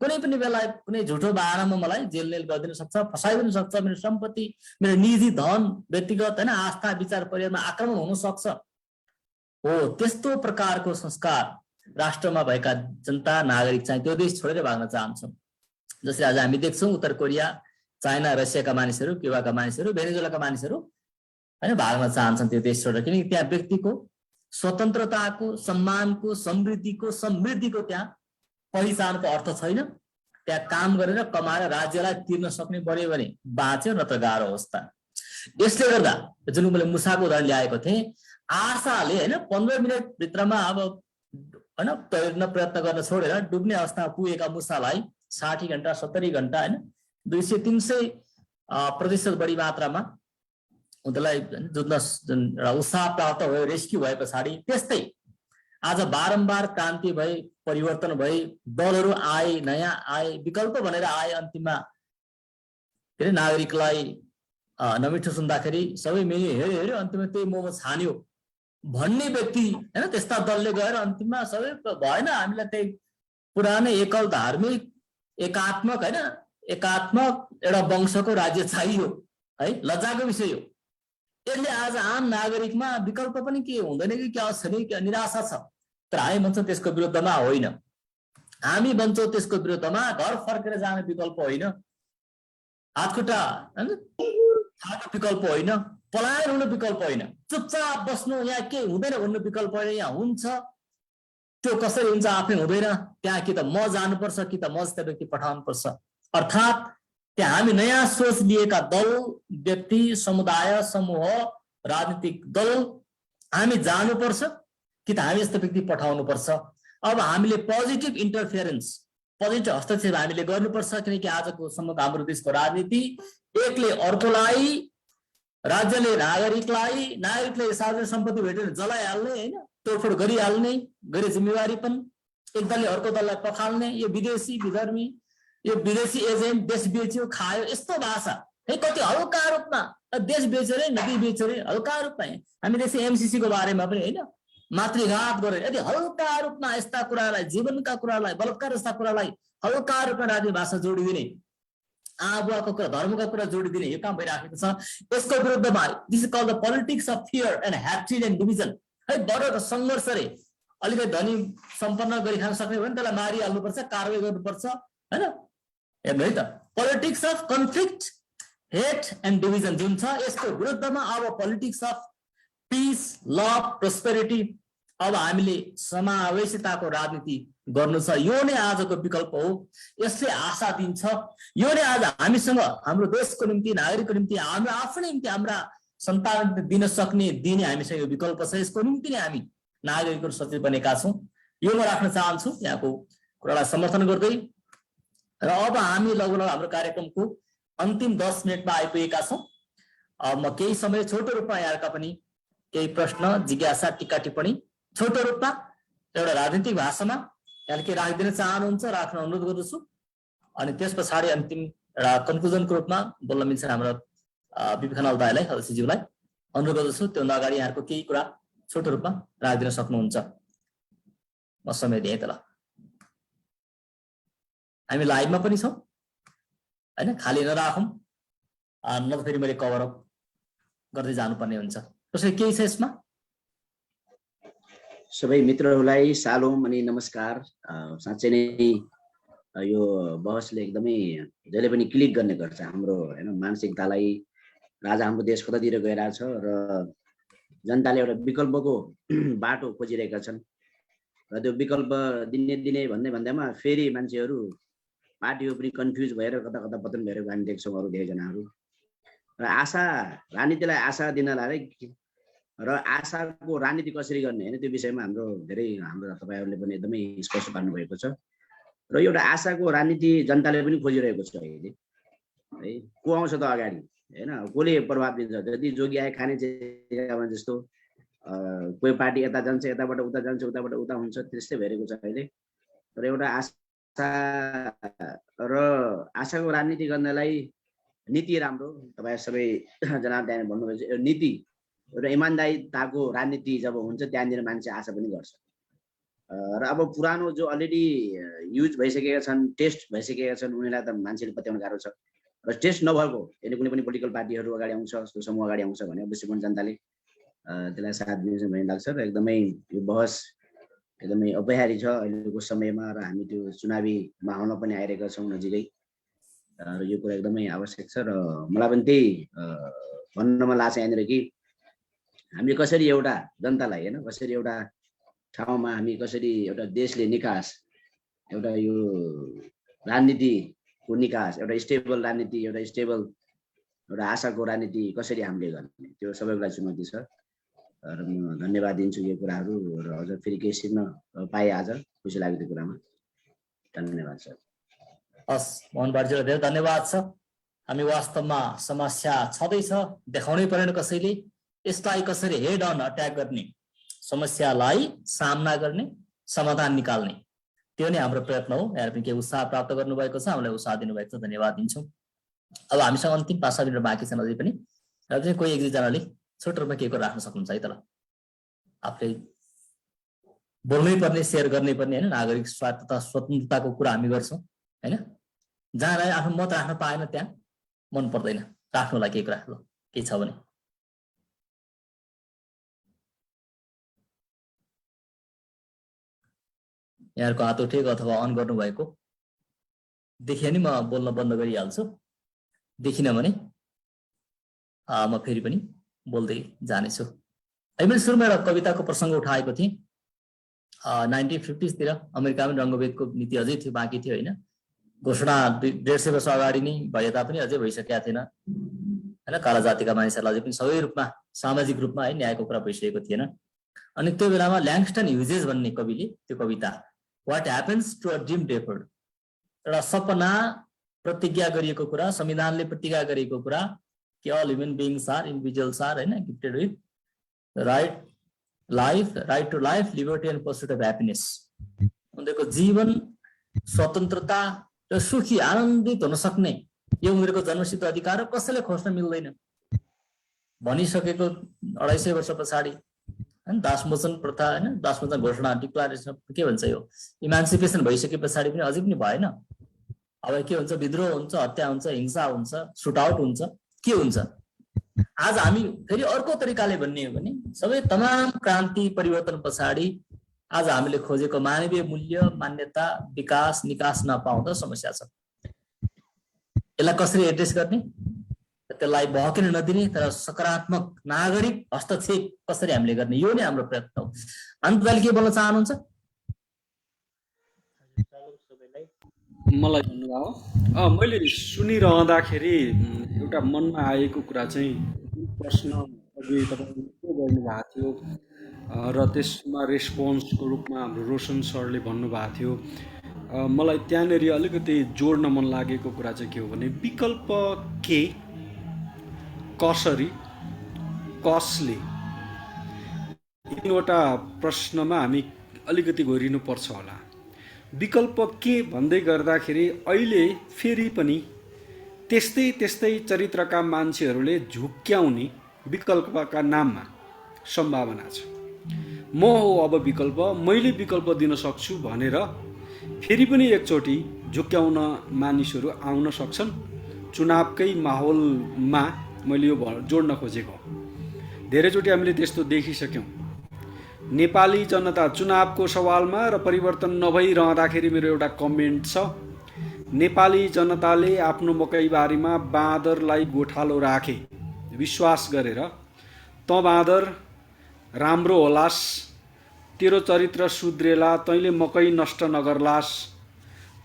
कुनै पनि बेला कुनै झुठो बहानामा मलाई जेल गरिदिन सक्छ, फसाइदिन सक्छ, मेरो सम्पत्ति मेरो निजी धन व्यक्तिगत होइन आस्था विचार परिवारमा आक्रमण हुन सक्छ। हो त्यस्तो प्रकारको संस्कार राष्ट्रमा भएका जनता नागरिक चाहिँ त्यो देश छोडेर भाग्न चाहन्छौँ। जसरी आज हामी देख्छौँ उत्तर कोरिया, चाइना, रसियाका मानिसहरू, क्युबाका मानिसहरू, भेनेजुएलाका मानिसहरू होइन भाग्न चाहन्छन् त्यो देश छोडेर, किनकि त्यहाँ व्यक्तिको स्वतन्त्रताको, सम्मानको, समृद्धिको त्यहाँ पहिचानको अर्थ छैन। त्यहाँ काम गरेर कमाएर राज्यलाई तिर्न सक्ने बन्यो भने बाँच्यो, नत्र गाह्रो अवस्था। यसले गर्दा जुन मैले मुसाको उदाहरण ल्याएको थिएँ, आशाले होइन 15 मिनट भित्रमा अब होइन तैर्न प्रयत्न गर्न छोडेर डुब्ने अवस्थामा पुगेका मुसालाई 60 घण्टा 70 घण्टा होइन 200-300% बढी मात्रामा उनीहरूलाई जुन एउटा उत्साह प्राप्त भयो, रेस्क्यु भए पछाडि त्यस्तै आज बारम्बार क्रान्ति भए, परिवर्तन भए, दलहरू आए, नयाँ आए, विकल्प भनेर आए, अन्तिममा के अरे नागरिकलाई नमिठो सुन्दाखेरि सबै मेन्यु हेऱ्यो अन्तिममा त्यही मोमो छान्यो भन्ने व्यक्ति होइन त्यस्ता दलले गएर अन्तिममा सबै भएन, हामीलाई त्यही पुरानै एकल धार्मिक एकात्मक होइन एकात्मक एउटा वंशको राज्य चाहियो है, लज्जाको विषय हो। यसले आज आम नागरिकमा विकल्प पनि के हुँदैन कि क्या छैन कि निराशा छ। तर हामी भन्छौँ त्यसको विरुद्धमा होइन, हामी भन्छौँ त्यसको विरुद्धमा घर फर्केर जाने विकल्प होइन, हातखुट्टा विकल्प होइन, पलायन हुने विकल्प होइन, चुपचाप बस्नु यहाँ के हुँदैन भन्ने विकल्प होइन, यहाँ हुन्छ। त्यो कसरी हुन्छ आफै हुँदैन, त्यहाँ कि त म जानुपर्छ कि त म जस्तो व्यक्ति पठाउनुपर्छ। अर्थात् त्यहाँ हामी नयाँ सोच लिएका दल, व्यक्ति, समुदाय, समूह, राजनीतिक दल हामी जानुपर्छ कि त हामी यस्तो व्यक्ति पठाउनुपर्छ। अब हामीले पोजिटिभ इन्टरफेरेन्स, पोजिटिभ हस्तक्षेप हामीले गर्नुपर्छ, किनकि आजको सम्म हाम्रो देशको राजनीति एकले अर्कोलाई, राज्यले नागरिकलाई, नागरिकले सार्वजनिक सम्पत्ति भेटेर जलाइहाल्ने होइन, तोडफोड गरिहाल्ने, गैर जिम्मेवारी पनि एक दलले अर्को दललाई पखाल्ने, यो विदेशी विधर्मी, यो विदेशी एजेन्ट देश बेच्यो खायो, यस्तो भाषा है। कति हल्का रूपमा देश बेच्यो रे, नदी बेच्यो रे, हल्का रूपमा हामी देख्छौँ एमसीसी को बारेमा पनि होइन, मातृघात गरेर यदि हल्का रूपमा यस्ता कुरालाई, जीवनका कुरालाई, बलात्कार जस्ता कुरालाई हल्का रूपमा राजनीतिक भाषा जोडिदिने, आबुवाको कुरा, धर्मका कुरा जोडिदिने यो काम भइराखेको छ। यसको विरुद्धमा this is called the politics of fear and hatred and division है। बडो सङ्घर्षले अलिकति धनी सम्पन्न गरी खान सक्ने भने त्यसलाई मारिहाल्नुपर्छ, कारवाही गर्नुपर्छ होइन। हेर्नु है त, politics of conflict, hate and division जुन छ, यसको विरुद्धमा अब politics of piece, love, prosperity, अब हामीले समावेशिताको राजनीति गर्नु छ। यो नै आजको विकल्प हो, यसले आशा दिन्छ। यो नै आज हामीसँग हाम्रो देशको निम्ति, नागरिकको निम्ति, हाम्रो आफ्नै निम्ति, हाम्रा सन्तान दिन सक्ने दिने हामीसँग यो विकल्प छ। यसको निम्ति नै हामी नागरिकहरू सचेत बनेका छौँ। यो म राख्न चाहन्छु यहाँको कुरालाई समर्थन गर्दै। र अब हामी लगभग हाम्रो कार्यक्रमको अन्तिम 10 मिनटमा आइपुगेका छौँ। म केही समय छोटो रूपमा यहाँका पनि केही प्रश्न, जिज्ञासा, टिक्का टिप्पणी छोटो रूपमा एउटा राजनीतिक भाषामा यहाँले के राखिदिन चाहनुहुन्छ राख्न अनुरोध गर्दछु। अनि त्यस पछाडि अन्तिम एउटा कन्क्लुजनको रूपमा बोल्न मिल्छ हाम्रो बिपी खनाल दाइलाई, अध्यक्षज्यूलाई अनुरोध गर्दछु। त्योभन्दा अगाडि यहाँको केही कुरा छोटो रूपमा राखिदिन सक्नुहुन्छ। म समय दिएँ त ल। हामी लाइभमा पनि छौँ होइन, खाली नराखौँ, न त फेरि मैले कभरअप गर्दै जानुपर्ने हुन्छ। कसै केही छ यसमा? सबै मित्रहरूलाई सालोम अनि नमस्कार। साँच्चै नै यो बहसले एकदमै जहिले पनि क्लिक गर्ने गर्छ हाम्रो होइन मानसिकतालाई। राजा हाम्रो देश कतातिर गइरहेछ र जनताले एउटा विकल्पको बाटो खोजिरहेका छन् र त्यो विकल्प दिने भन्दैमा फेरि मान्छेहरू पार्टीहरू पनि कन्फ्युज भएर कता कता पतन भएर हामी देख्छौँ अरू धेरैजनाहरू। र आशा राजनीतिलाई आशा दिनलाई र आशाको राजनीति कसरी गर्ने होइन त्यो विषयमा हाम्रो तपाईँहरूले पनि एकदमै स्पष्ट पार्नु भएको छ। र एउटा आशाको राजनीति जनताले पनि खोजिरहेको छ अहिले है। को आउँछ त अगाडि होइन, कसले प्रभाव दिन्छ। जति जोगी आए खाने जस्तो कोही पार्टी यता जान्छ, यताबाट उता जान्छ, उताबाट उता हुन्छ, त्यस्तै भइरहेको छ अहिले। र एउटा आशा र आशाको राजनीति गर्नलाई नीति राम्रो। तपाईँ सबैजना त्यहाँ भन्नुभएको छ, यो नीति एउटा इमान्दारिताको राजनीति जब हुन्छ त्यहाँनिर मान्छे आशा पनि गर्छ। र अब पुरानो जो अलरेडी युज भइसकेका छन्, टेस्ट भइसकेका छन्, उनीहरूलाई त मान्छेले पत्याउन गाह्रो छ। र टेस्ट नभएको यदि कुनै पनि पोलिटिकल पार्टीहरू अगाडि आउँछ, त्यो समूह अगाडि आउँछ भने अवश्य पनि जनताले त्यसलाई साथ दिन्छ भन्ने लाग्छ। र एकदमै यो बहस एकदमै अपरिहार्य छ अहिलेको समयमा। र हामी त्यो चुनावी माहौलमा पनि आइरहेका छौँ नजिकै। र यो कुरा एकदमै आवश्यक छ। र मलाई पनि त्यही भन्न मन लाग्छ यहाँनिर कि हामीले कसरी एउटा जनतालाई होइन, कसरी एउटा ठाउँमा हामी कसरी एउटा देशले निकास, एउटा यो राजनीतिको निकास, एउटा स्टेबल राजनीति, एउटा स्टेबल एउटा आशाको राजनीति कसरी हामीले गर्ने, त्यो सबैको लागि चुनौती छ। र म धन्यवाद दिन्छु यो कुराहरू। र अझ फेरि केही सिक्न पाएँ आज, खुसी लाग्यो त्यो कुरामा। धन्यवाद सर। हस्, मोहन बार्जीलाई धेरै धन्यवाद छ। हामी वास्तवमा समस्या छँदैछ, देखाउनै परेन कसैले। यसलाई कसरी हेड अन अट्याक गर्ने, समस्यालाई सामना गर्ने, समाधान निकाल्ने, त्यो नै हाम्रो प्रयत्न हो। यहाँ पनि केही उत्साह प्राप्त गर्नुभएको छ, हामीलाई उत्साह दिनुभएको छ, धन्यवाद दिन्छौँ। अब हामीसँग अन्तिम 5-7 मिनट बाँकी छन् अझै पनि। र चाहिँ कोही एक दुईजनाले छोटो रूपमा के कुरा राख्न सक्नुहुन्छ है त ल। आफूले बोल्नै पर्ने, सेयर गर्नै पर्ने होइन, नागरिक स्वार्थता स्वतन्त्रताको कुरा हामी गर्छौँ होइन। जहाँलाई आफ्नो मत राख्न पाएन त्यहाँ मन पर्दैन राख्नुलाई केही कुरा। ल केही छ भने यहाँहरूको हात उठेको अथवा अन गर्नुभएको देखिए नि म बोल्न बन्द गरिहाल्छु। देखिन भने म फेरि पनि बोल्दै जानेछु। मैले सुरुमा एउटा कविताको प्रसङ्ग उठाएको थिएँ। 1950s तिर अमेरिकामा रङ्गभेदको नीति अझै थियो, बाँकी थियो होइन। घोषणा 150 वर्ष अगाडि नै भए तापनि अझै भइसकेका थिएन होइन। काला जातिका मानिसहरूलाई अझै पनि सबै रूपमा सामाजिक रूपमा है न्यायको कुरा भइसकेको थिएन। अनि त्यो बेलामा ल्याङस्टन ह्युजेस भन्ने कविले त्यो कविता what happens to a dream deferred, एउटा सपना प्रतिज्ञा गरिएको कुरा, संविधानले प्रतिज्ञा गरेको कुरा कि all human beings are individuals are होइन gifted with right to life, liberty and pursuit of happiness. उनीहरूको जीवन, स्वतन्त्रता र सुखी आनन्दित हुन सक्ने यो उनीहरूको जन्मसिद्ध अधिकार कसैले खोज्न मिल्दैन भनिसकेको 250 वर्ष पछाडि होइन। दासमोचन प्रथा होइन, दासमोचन घोषणा डिक्लारेसन के भन्छ, यो इमान्सिपेसन भइसके पछाडि पनि अझै पनि भएन। अब के हुन्छ, विद्रोह हुन्छ, हत्या हुन्छ, हिंसा हुन्छ, सुटआउट हुन्छ, के हुन्छ। आज हामी फेरि अर्को तरिकाले भन्ने हो भने सबै तमाम क्रान्ति परिवर्तन पछाडि आज हामीले खोजेको मानवीय मूल्य, मान्यता, विकास, निकास नपाउँदा समस्या छ। यसलाई कसरी एड्रेस गर्ने, त्यसलाई बहकिन नदिने तर सकारात्मक नागरिक हस्तक्षेप कसरी हामीले गर्ने, यो नै हाम्रो प्रयत्न हो। अन्ततः के भन्न चाहनुहुन्छ? मलाई भन्नुभयो मैले सुनिरहँदाखेरि एउटा मनमा आएको कुरा चाहिँ जुन प्रश्न अघि तपाईँले के गर्नुभएको थियो र त्यसमा रेस्पोन्सको रूपमा हाम्रो रोशन सरले भन्नुभएको थियो मलाई त्यहाँनिर अलिकति जोड्न मन लागेको कुरा चाहिँ के हो भने विकल्प के कसरी कसले यी तिनवटा प्रश्नमा हामी अलिकति घोरिनुपर्छ होला। विकल्प के भन्दै गर्दाखेरि अहिले फेरि पनि त्यस्तै त्यस्तै चरित्रका मान्छेहरूले झुक्क्याउने विकल्पका नाममा सम्भावना छ। म हो अब विकल्प, मैले विकल्प दिन सक्छु भनेर फेरि पनि एकचोटि झुक्क्याउन मानिसहरू आउन सक्छन्। चुनावकै माहौलमा मैले यो जोड्न खोजेको। धेरैचोटि हामीले त्यस्तो देखिसक्यौँ। नेपाली जनता चुनावको सवालमा र परिवर्तन नभइरहँदाखेरि मेरो एउटा कमेन्ट छ, नेपाली जनताले आफ्नो मकैबारीमा बाँदरलाई गोठालो राखे विश्वास गरेर, त बाँदर राम्रो होलास्, तेरो चरित्र सुध्रेला, तैँले मकै नष्ट नगर्लास्,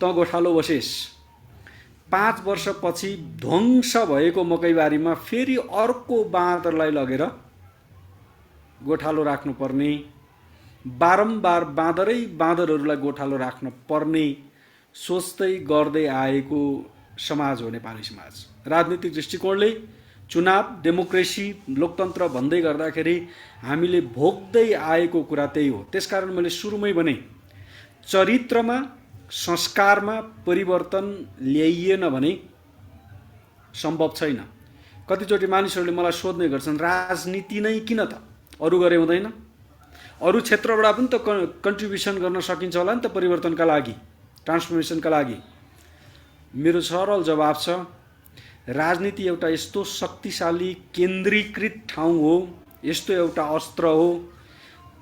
त गोठालो बसेस्। 5 वर्षपछि ध्वंस भएको मकैबारीमा फेरि अर्को बाँदरलाई लगेर गोठालो राख्नुपर्ने, बारम्बार बाँदरहरूलाई गोठालो राख्न पर्ने सोच्दै गर्दै आएको समाज हो नेपाली समाज। राजनीतिक दृष्टिकोणले चुनाव, डेमोक्रेसी, लोकतन्त्र भन्दै गर्दाखेरि हामीले भोग्दै आएको कुरा त्यही हो। त्यसकारण मैले सुरुमै भने चरित्रमा, संस्कारमा परिवर्तन ल्याइएन भने सम्भव छैन। कतिचोटि मानिसहरूले मलाई सोध्ने गर्छन्, राजनीति नै किन त, अरू गरे हुँदैन? अरू क्षेत्रबाट पनि त कन्ट्रिब्युसन गर्न सकिन्छ होला नि त परिवर्तनका लागि, ट्रान्सफर्मेसनका लागि। मेरो सरल जवाब छ, राजनीति एउटा यस्तो शक्तिशाली केन्द्रीकृत ठाउँ हो, यस्तो एउटा अस्त्र हो,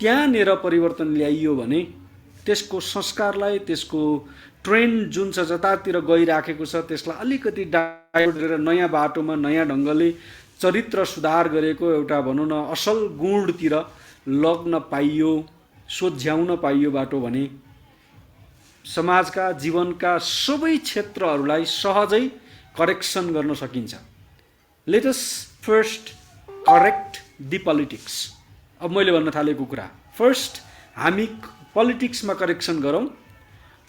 त्यहाँनिर परिवर्तन ल्याइयो भने त्यसको संस्कारलाई, त्यसको ट्रेन्ड जुन छ जतातिर गइराखेको छ त्यसलाई अलिकति डाइभर्ट गरेर नयाँ बाटोमा, नयाँ ढङ्गले चरित्र सुधार गरेको एउटा भनौँ न असल गुणतिर लग्न पाइयो, सोझ्याउन पाइयो बाटो भने समाजका, जीवनका सबै क्षेत्रहरूलाई सहजै करेक्सन गर्न सकिन्छ। Let us first correct the politics. अब मैले भन्न थालेको कुरा, फर्स्ट हामी पोलिटिक्समा करेक्सन गरौँ,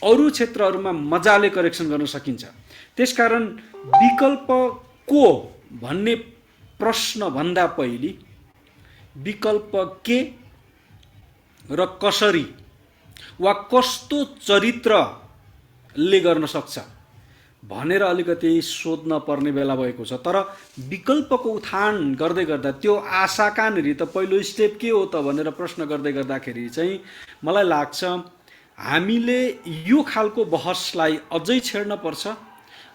अरू क्षेत्रहरूमा मजाले करेक्सन गर्न सकिन्छ। त्यसकारण विकल्प को भन्ने प्रश्नभन्दा पहिले विकल्प के र कसरी वा कस्तो चरित्रले गर्न सक्छ भनेर अलिकति सोध्न पर्ने बेला भएको छ। तर विकल्पको उत्थान गर्दै गर्दा त्यो आशा कहाँनिर त, पहिलो स्टेप के हो त भनेर प्रश्न गर्दै गर्दाखेरि चाहिँ मलाई लाग्छ हामीले यो खालको बहसलाई अझै छेड्न पर्छ,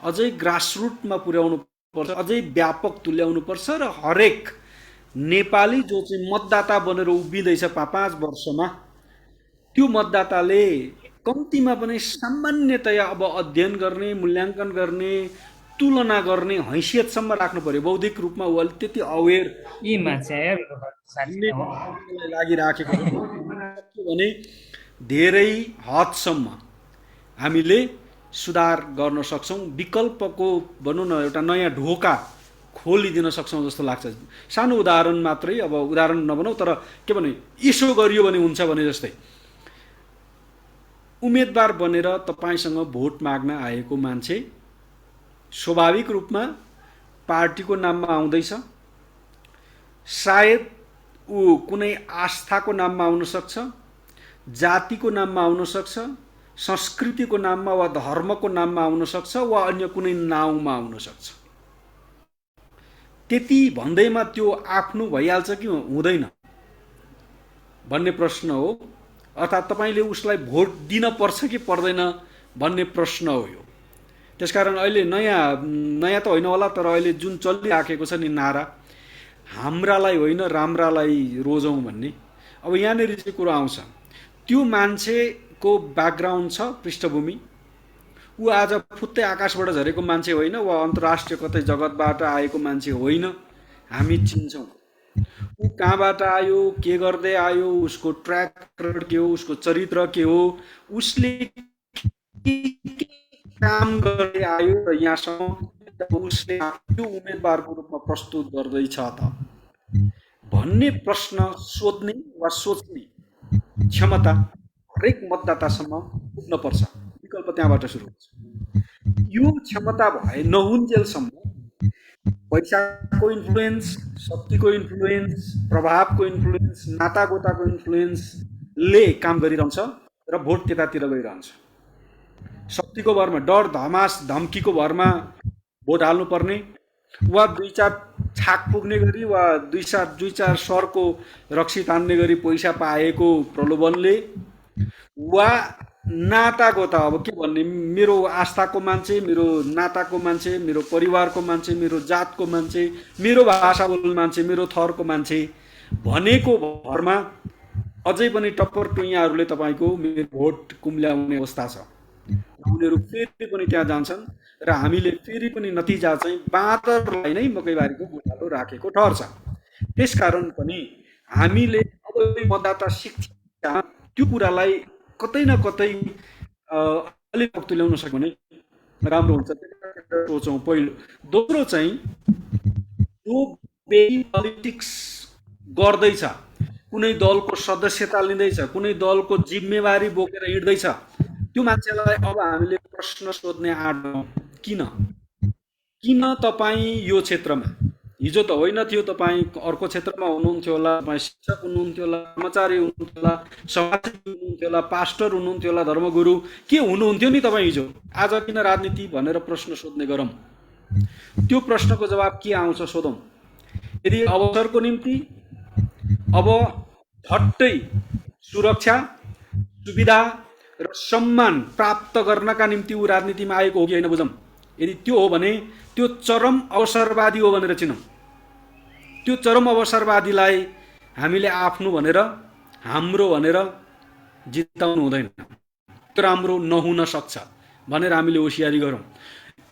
अझै ग्रासरुटमा पुर्याउनु पर्छ, अझै व्यापक तुल्याउनु पर्छ र हरेक नेपाली जो चाहिँ मतदाता बनेर उभिँदैछ 5 वर्षमा, त्यो मतदाताले कम्तीमा पनि सामान्यतया अब अध्ययन गर्ने, मूल्याङ्कन गर्ने, तुलना गर्ने हैसियतसम्म राख्नु पर्यो। बौद्धिक रूपमा ऊ अलिक त्यति अवेर लागिराखेको भने धेरै हदसम्म हामीले सुधार गर्न सक्छौँ। विकल्पको भनौँ न एउटा नयाँ ढोका खोलिदिन सक्छौँ जस्तो लाग्छ। सानो उदाहरण मात्रै, अब उदाहरण नबनाऊ तर के भने यसो गरियो भने हुन्छ भने जस्तै, उम्मेदवार बनेर तपाईसँग भोट माग्न आएको मान्छे स्वाभाविक रूपमा पार्टीको नाममा आउँदैछ, सायद ऊ कुनै आस्थाको नाममा आउन सक्छ, जातिको नाममा आउन सक्छ, संस्कृतिको नाममा वा धर्मको नाममा आउन सक्छ, वा अन्य कुनै नाउँमा आउन सक्छ। त्यति भन्दैमा त्यो आफ्नो भइहाल्छ कि हुँदैन भन्ने प्रश्न हो। अर्थात् तपाईँले उसलाई भोट दिन पर्छ कि पर्दैन भन्ने प्रश्न हो यो। त्यसकारण अहिले नयाँ त होइन होला, तर अहिले जुन चलिराखेको छ नि नारा, हाम्रालाई होइन राम्रालाई रोजौँ भन्ने, अब यहाँनिर चाहिँ कुरो आउँछ, त्यो मान्छेको ब्याकग्राउन्ड छ, पृष्ठभूमि, ऊ आज फुत्तै आकाशबाट झरेको मान्छे होइन, वा अन्तर्राष्ट्रिय कतै जगतबाट आएको मान्छे होइन, हामी चिन्छौँ। ऊ कहाँबाट आयो, के गर्दै आयो, उसको ट्र्याक रेकर्ड के हो, उसको चरित्र के हो, उसले काम गर्दै आयो र यहाँसम्म उसले त्यो उम्मेदवारको रूपमा प्रस्तुत गर्दैछ त भन्ने प्रश्न सोध्ने वा सोच्ने क्षमता हरेक मतदातासम्म पुग्न पर्छ। विकल्प त्यहाँबाट सुरु हुन्छ। यो क्षमता भए नहुन्जेलसम्म पैसाको इन्फ्लुएन्स, शक्तिको इन्फ्लुएन्स, प्रभावको इन्फ्लुएन्स, नातागोताको इन्फ्लुएन्सले काम गरिरहन्छ र भोट त्यतातिर गइरहन्छ। शक्तिको भरमा, डर धमास धम्कीको भरमा भोट हाल्नुपर्ने वा दुई चार छाक पुग्ने गरी वा दुई चार सरको रक्सी तान्ने गरी पैसा पाएको प्रलोभनले वा नातागोता, अब के भन्ने, मेरो आस्थाको मान्छे, मेरो नाताको मान्छे, मेरो परिवारको मान्छे, मेरो जातको मान्छे, मेरो भाषा बोल्ने मान्छे, मेरो थरको मान्छे भनेको भरमा अझै पनि टप्पर टुइयाहरूले तपाईँको मेरो भोट कुम्ल्याउने अवस्था छ। उनीहरू फेरि पनि त्यहाँ जान्छन् र हामीले फेरि पनि नतिजा चाहिँ बाँदरलाई नै मकैबारीको गोठालो राखेको ठहर्छ। त्यसकारण पनि हामीले अब मतदाता शिक्षा त्यो कुरालाई कतै न कतै अलिक वक्त ल्याउन सक्यो भने राम्रो हुन्छ। सोचौँ पहिलो। दोस्रो चाहिँ जो पोलिटिक्स गर्दैछ, कुनै दलको सदस्यता लिँदैछ, कुनै दलको जिम्मेवारी बोकेर हिँड्दैछ, त्यो मान्छेलाई अब हामीले प्रश्न सोध्ने आँट किन तपाईँ यो क्षेत्रमा, हिजो त होइन थियो, तपाईँ अर्को क्षेत्रमा हुनुहुन्थ्यो होला, तपाईँ शिक्षक हुनुहुन्थ्यो होला, कर्मचारी हुनुहुन्थ्यो होला, समाजसेवी हुनुहुन्थ्यो होला, पास्टर हुनुहुन्थ्यो होला, धर्मगुरु के हुनुहुन्थ्यो नि तपाईँ हिजो, आज किन राजनीति भनेर प्रश्न सोध्ने गरौँ। त्यो प्रश्नको जवाब के आउँछ सोधौँ। यदि अवसरको निम्ति अब झट्टै सुरक्षा, सुविधा र सम्मान प्राप्त गर्नका निम्ति ऊ राजनीतिमा आएको हो कि होइन बुझौँ। यदि त्यो हो भने त्यो चरम अवसरवादी हो भनेर चिनौँ। त्यो चरम अवसरवादीलाई हामीले आफ्नो भनेर, हाम्रो भनेर जिताउनु हुँदैन। त्यो राम्रो नहुन सक्छ भनेर हामीले होसियारी गरौँ।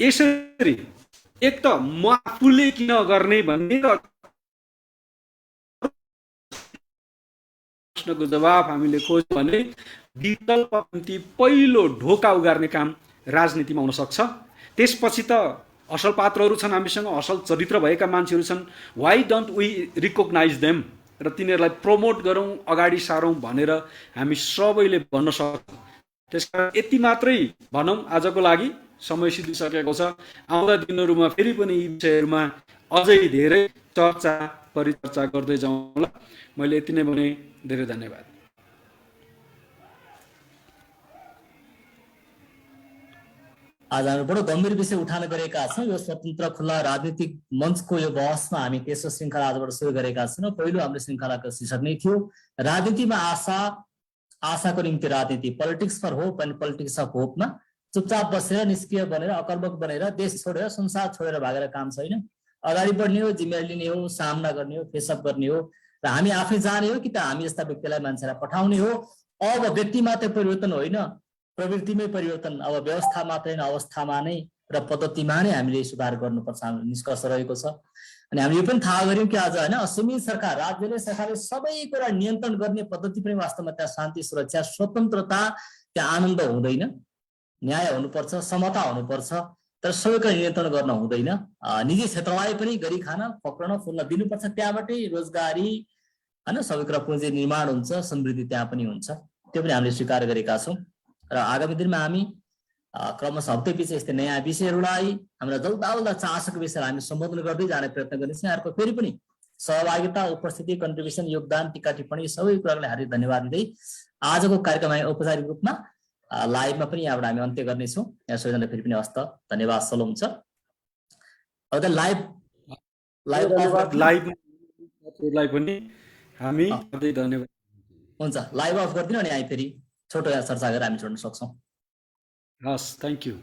यसरी एक त म आफूले किन गर्ने भन्ने प्रश्नको जवाब हामीले खोज्यौँ भने विकल्प निम्ति पहिलो ढोका उगार्ने काम राजनीतिमा हुन सक्छ। त्यसपछि त असल पात्रहरू छन्, हामीसँग असल चरित्र भएका मान्छेहरू छन्, why don't we recognise them र तिनीहरूलाई प्रमोट गरौँ, अगाडि सारौँ भनेर हामी सबैले भन्न सक्छौँ। त्यसकारण यति मात्रै भनौँ आजको लागि, समय सिद्धिसकेको छ। आउँदा दिनहरूमा फेरि पनि यी विषयहरूमा अझै धेरै चर्चा परिचर्चा गर्दै जाउँला। मैले यति नै भने, धेरै धन्यवाद। आज हामी बडो गम्भीर विषय उठान गरेका छौँ। यो स्वतन्त्र खुल्ला राजनीतिक मञ्चको यो बहसमा हामी तेस्रो श्रृङ्खला आजबाट सुरु गरेका छौँ। पहिलो हाम्रो श्रृङ्खलाको शीर्षक नै थियो राजनीतिमा आशा, आशाको निम्ति राजनीति, politics for hope and politics of होपमा चुपचाप बसेर, निष्क्रिय बनेर, अकर्मक बनेर, देश छोडेर, संसार छोडेर भागेर काम छैन। अगाडि बढ्ने हो, जिम्मेवारी लिने हो, सामना गर्ने हो, फेसअप गर्ने हो र हामी आफै जाने हो कि त हामी जस्ता व्यक्तिलाई, मान्छेलाई पठाउने हो। अब व्यक्ति मात्रै परिवर्तन होइन, प्रवृत्तिमै परिवर्तन, अब व्यवस्था मात्रै होइन, अवस्थामा नै र पद्धतिमा नै हामीले सुधार गर्नुपर्छ, हाम्रो निष्कर्ष रहेको छ। अनि हामीले यो पनि थाहा गऱ्यौँ कि आज होइन, सीमित सरकार, राज्यले सरकारले सबै कुरा नियन्त्रण गर्ने पद्धति पनि वास्तवमा त्यहाँ शान्ति, सुरक्षा, स्वतन्त्रता, त्यहाँ आनन्द हुँदैन। न्याय हुनुपर्छ, समता हुनुपर्छ, तर सबै कुरा नियन्त्रण गर्न हुँदैन। निजी क्षेत्रलाई पनि गरी खान, पक्रन, फुल्न दिनुपर्छ। त्यहाँबाटै रोजगारी होइन, सबै कुरा पुँजी निर्माण हुन्छ, समृद्धि त्यहाँ पनि हुन्छ। त्यो पनि हामीले स्वीकार गरेका छौँ र आगामी दिनमा हामी क्रमशः हप्तै पछि यस्तै नयाँ विषयहरूलाई, हाम्रा जल्दा चासोको विषयलाई हामी सम्बोधन गर्दै जाने प्रयत्न गर्नेछौँ। यहाँहरूको फेरि पनि सहभागिता, उपस्थिति, कन्ट्रिब्युसन, योगदान, टिका टिप्पणी सबै कुरालाई हार्दिक धन्यवाद दिँदै आजको कार्यक्रम हामी औपचारिक रूपमा लाइभमा पनि यहाँबाट हामी अन्त्य गर्नेछौँ। यहाँ सबैजना फेरि पनि हस्त धन्यवाद, सलोम छ। अब त लाइभ पनि हामी धन्यवाद हुन्छ। लाइभ अफ गरिदिनु अनि हामी फेरि छोटो चर्चा गरेर हामी छोड्न सक्छौँ। हस्, थ्याङ्क यू।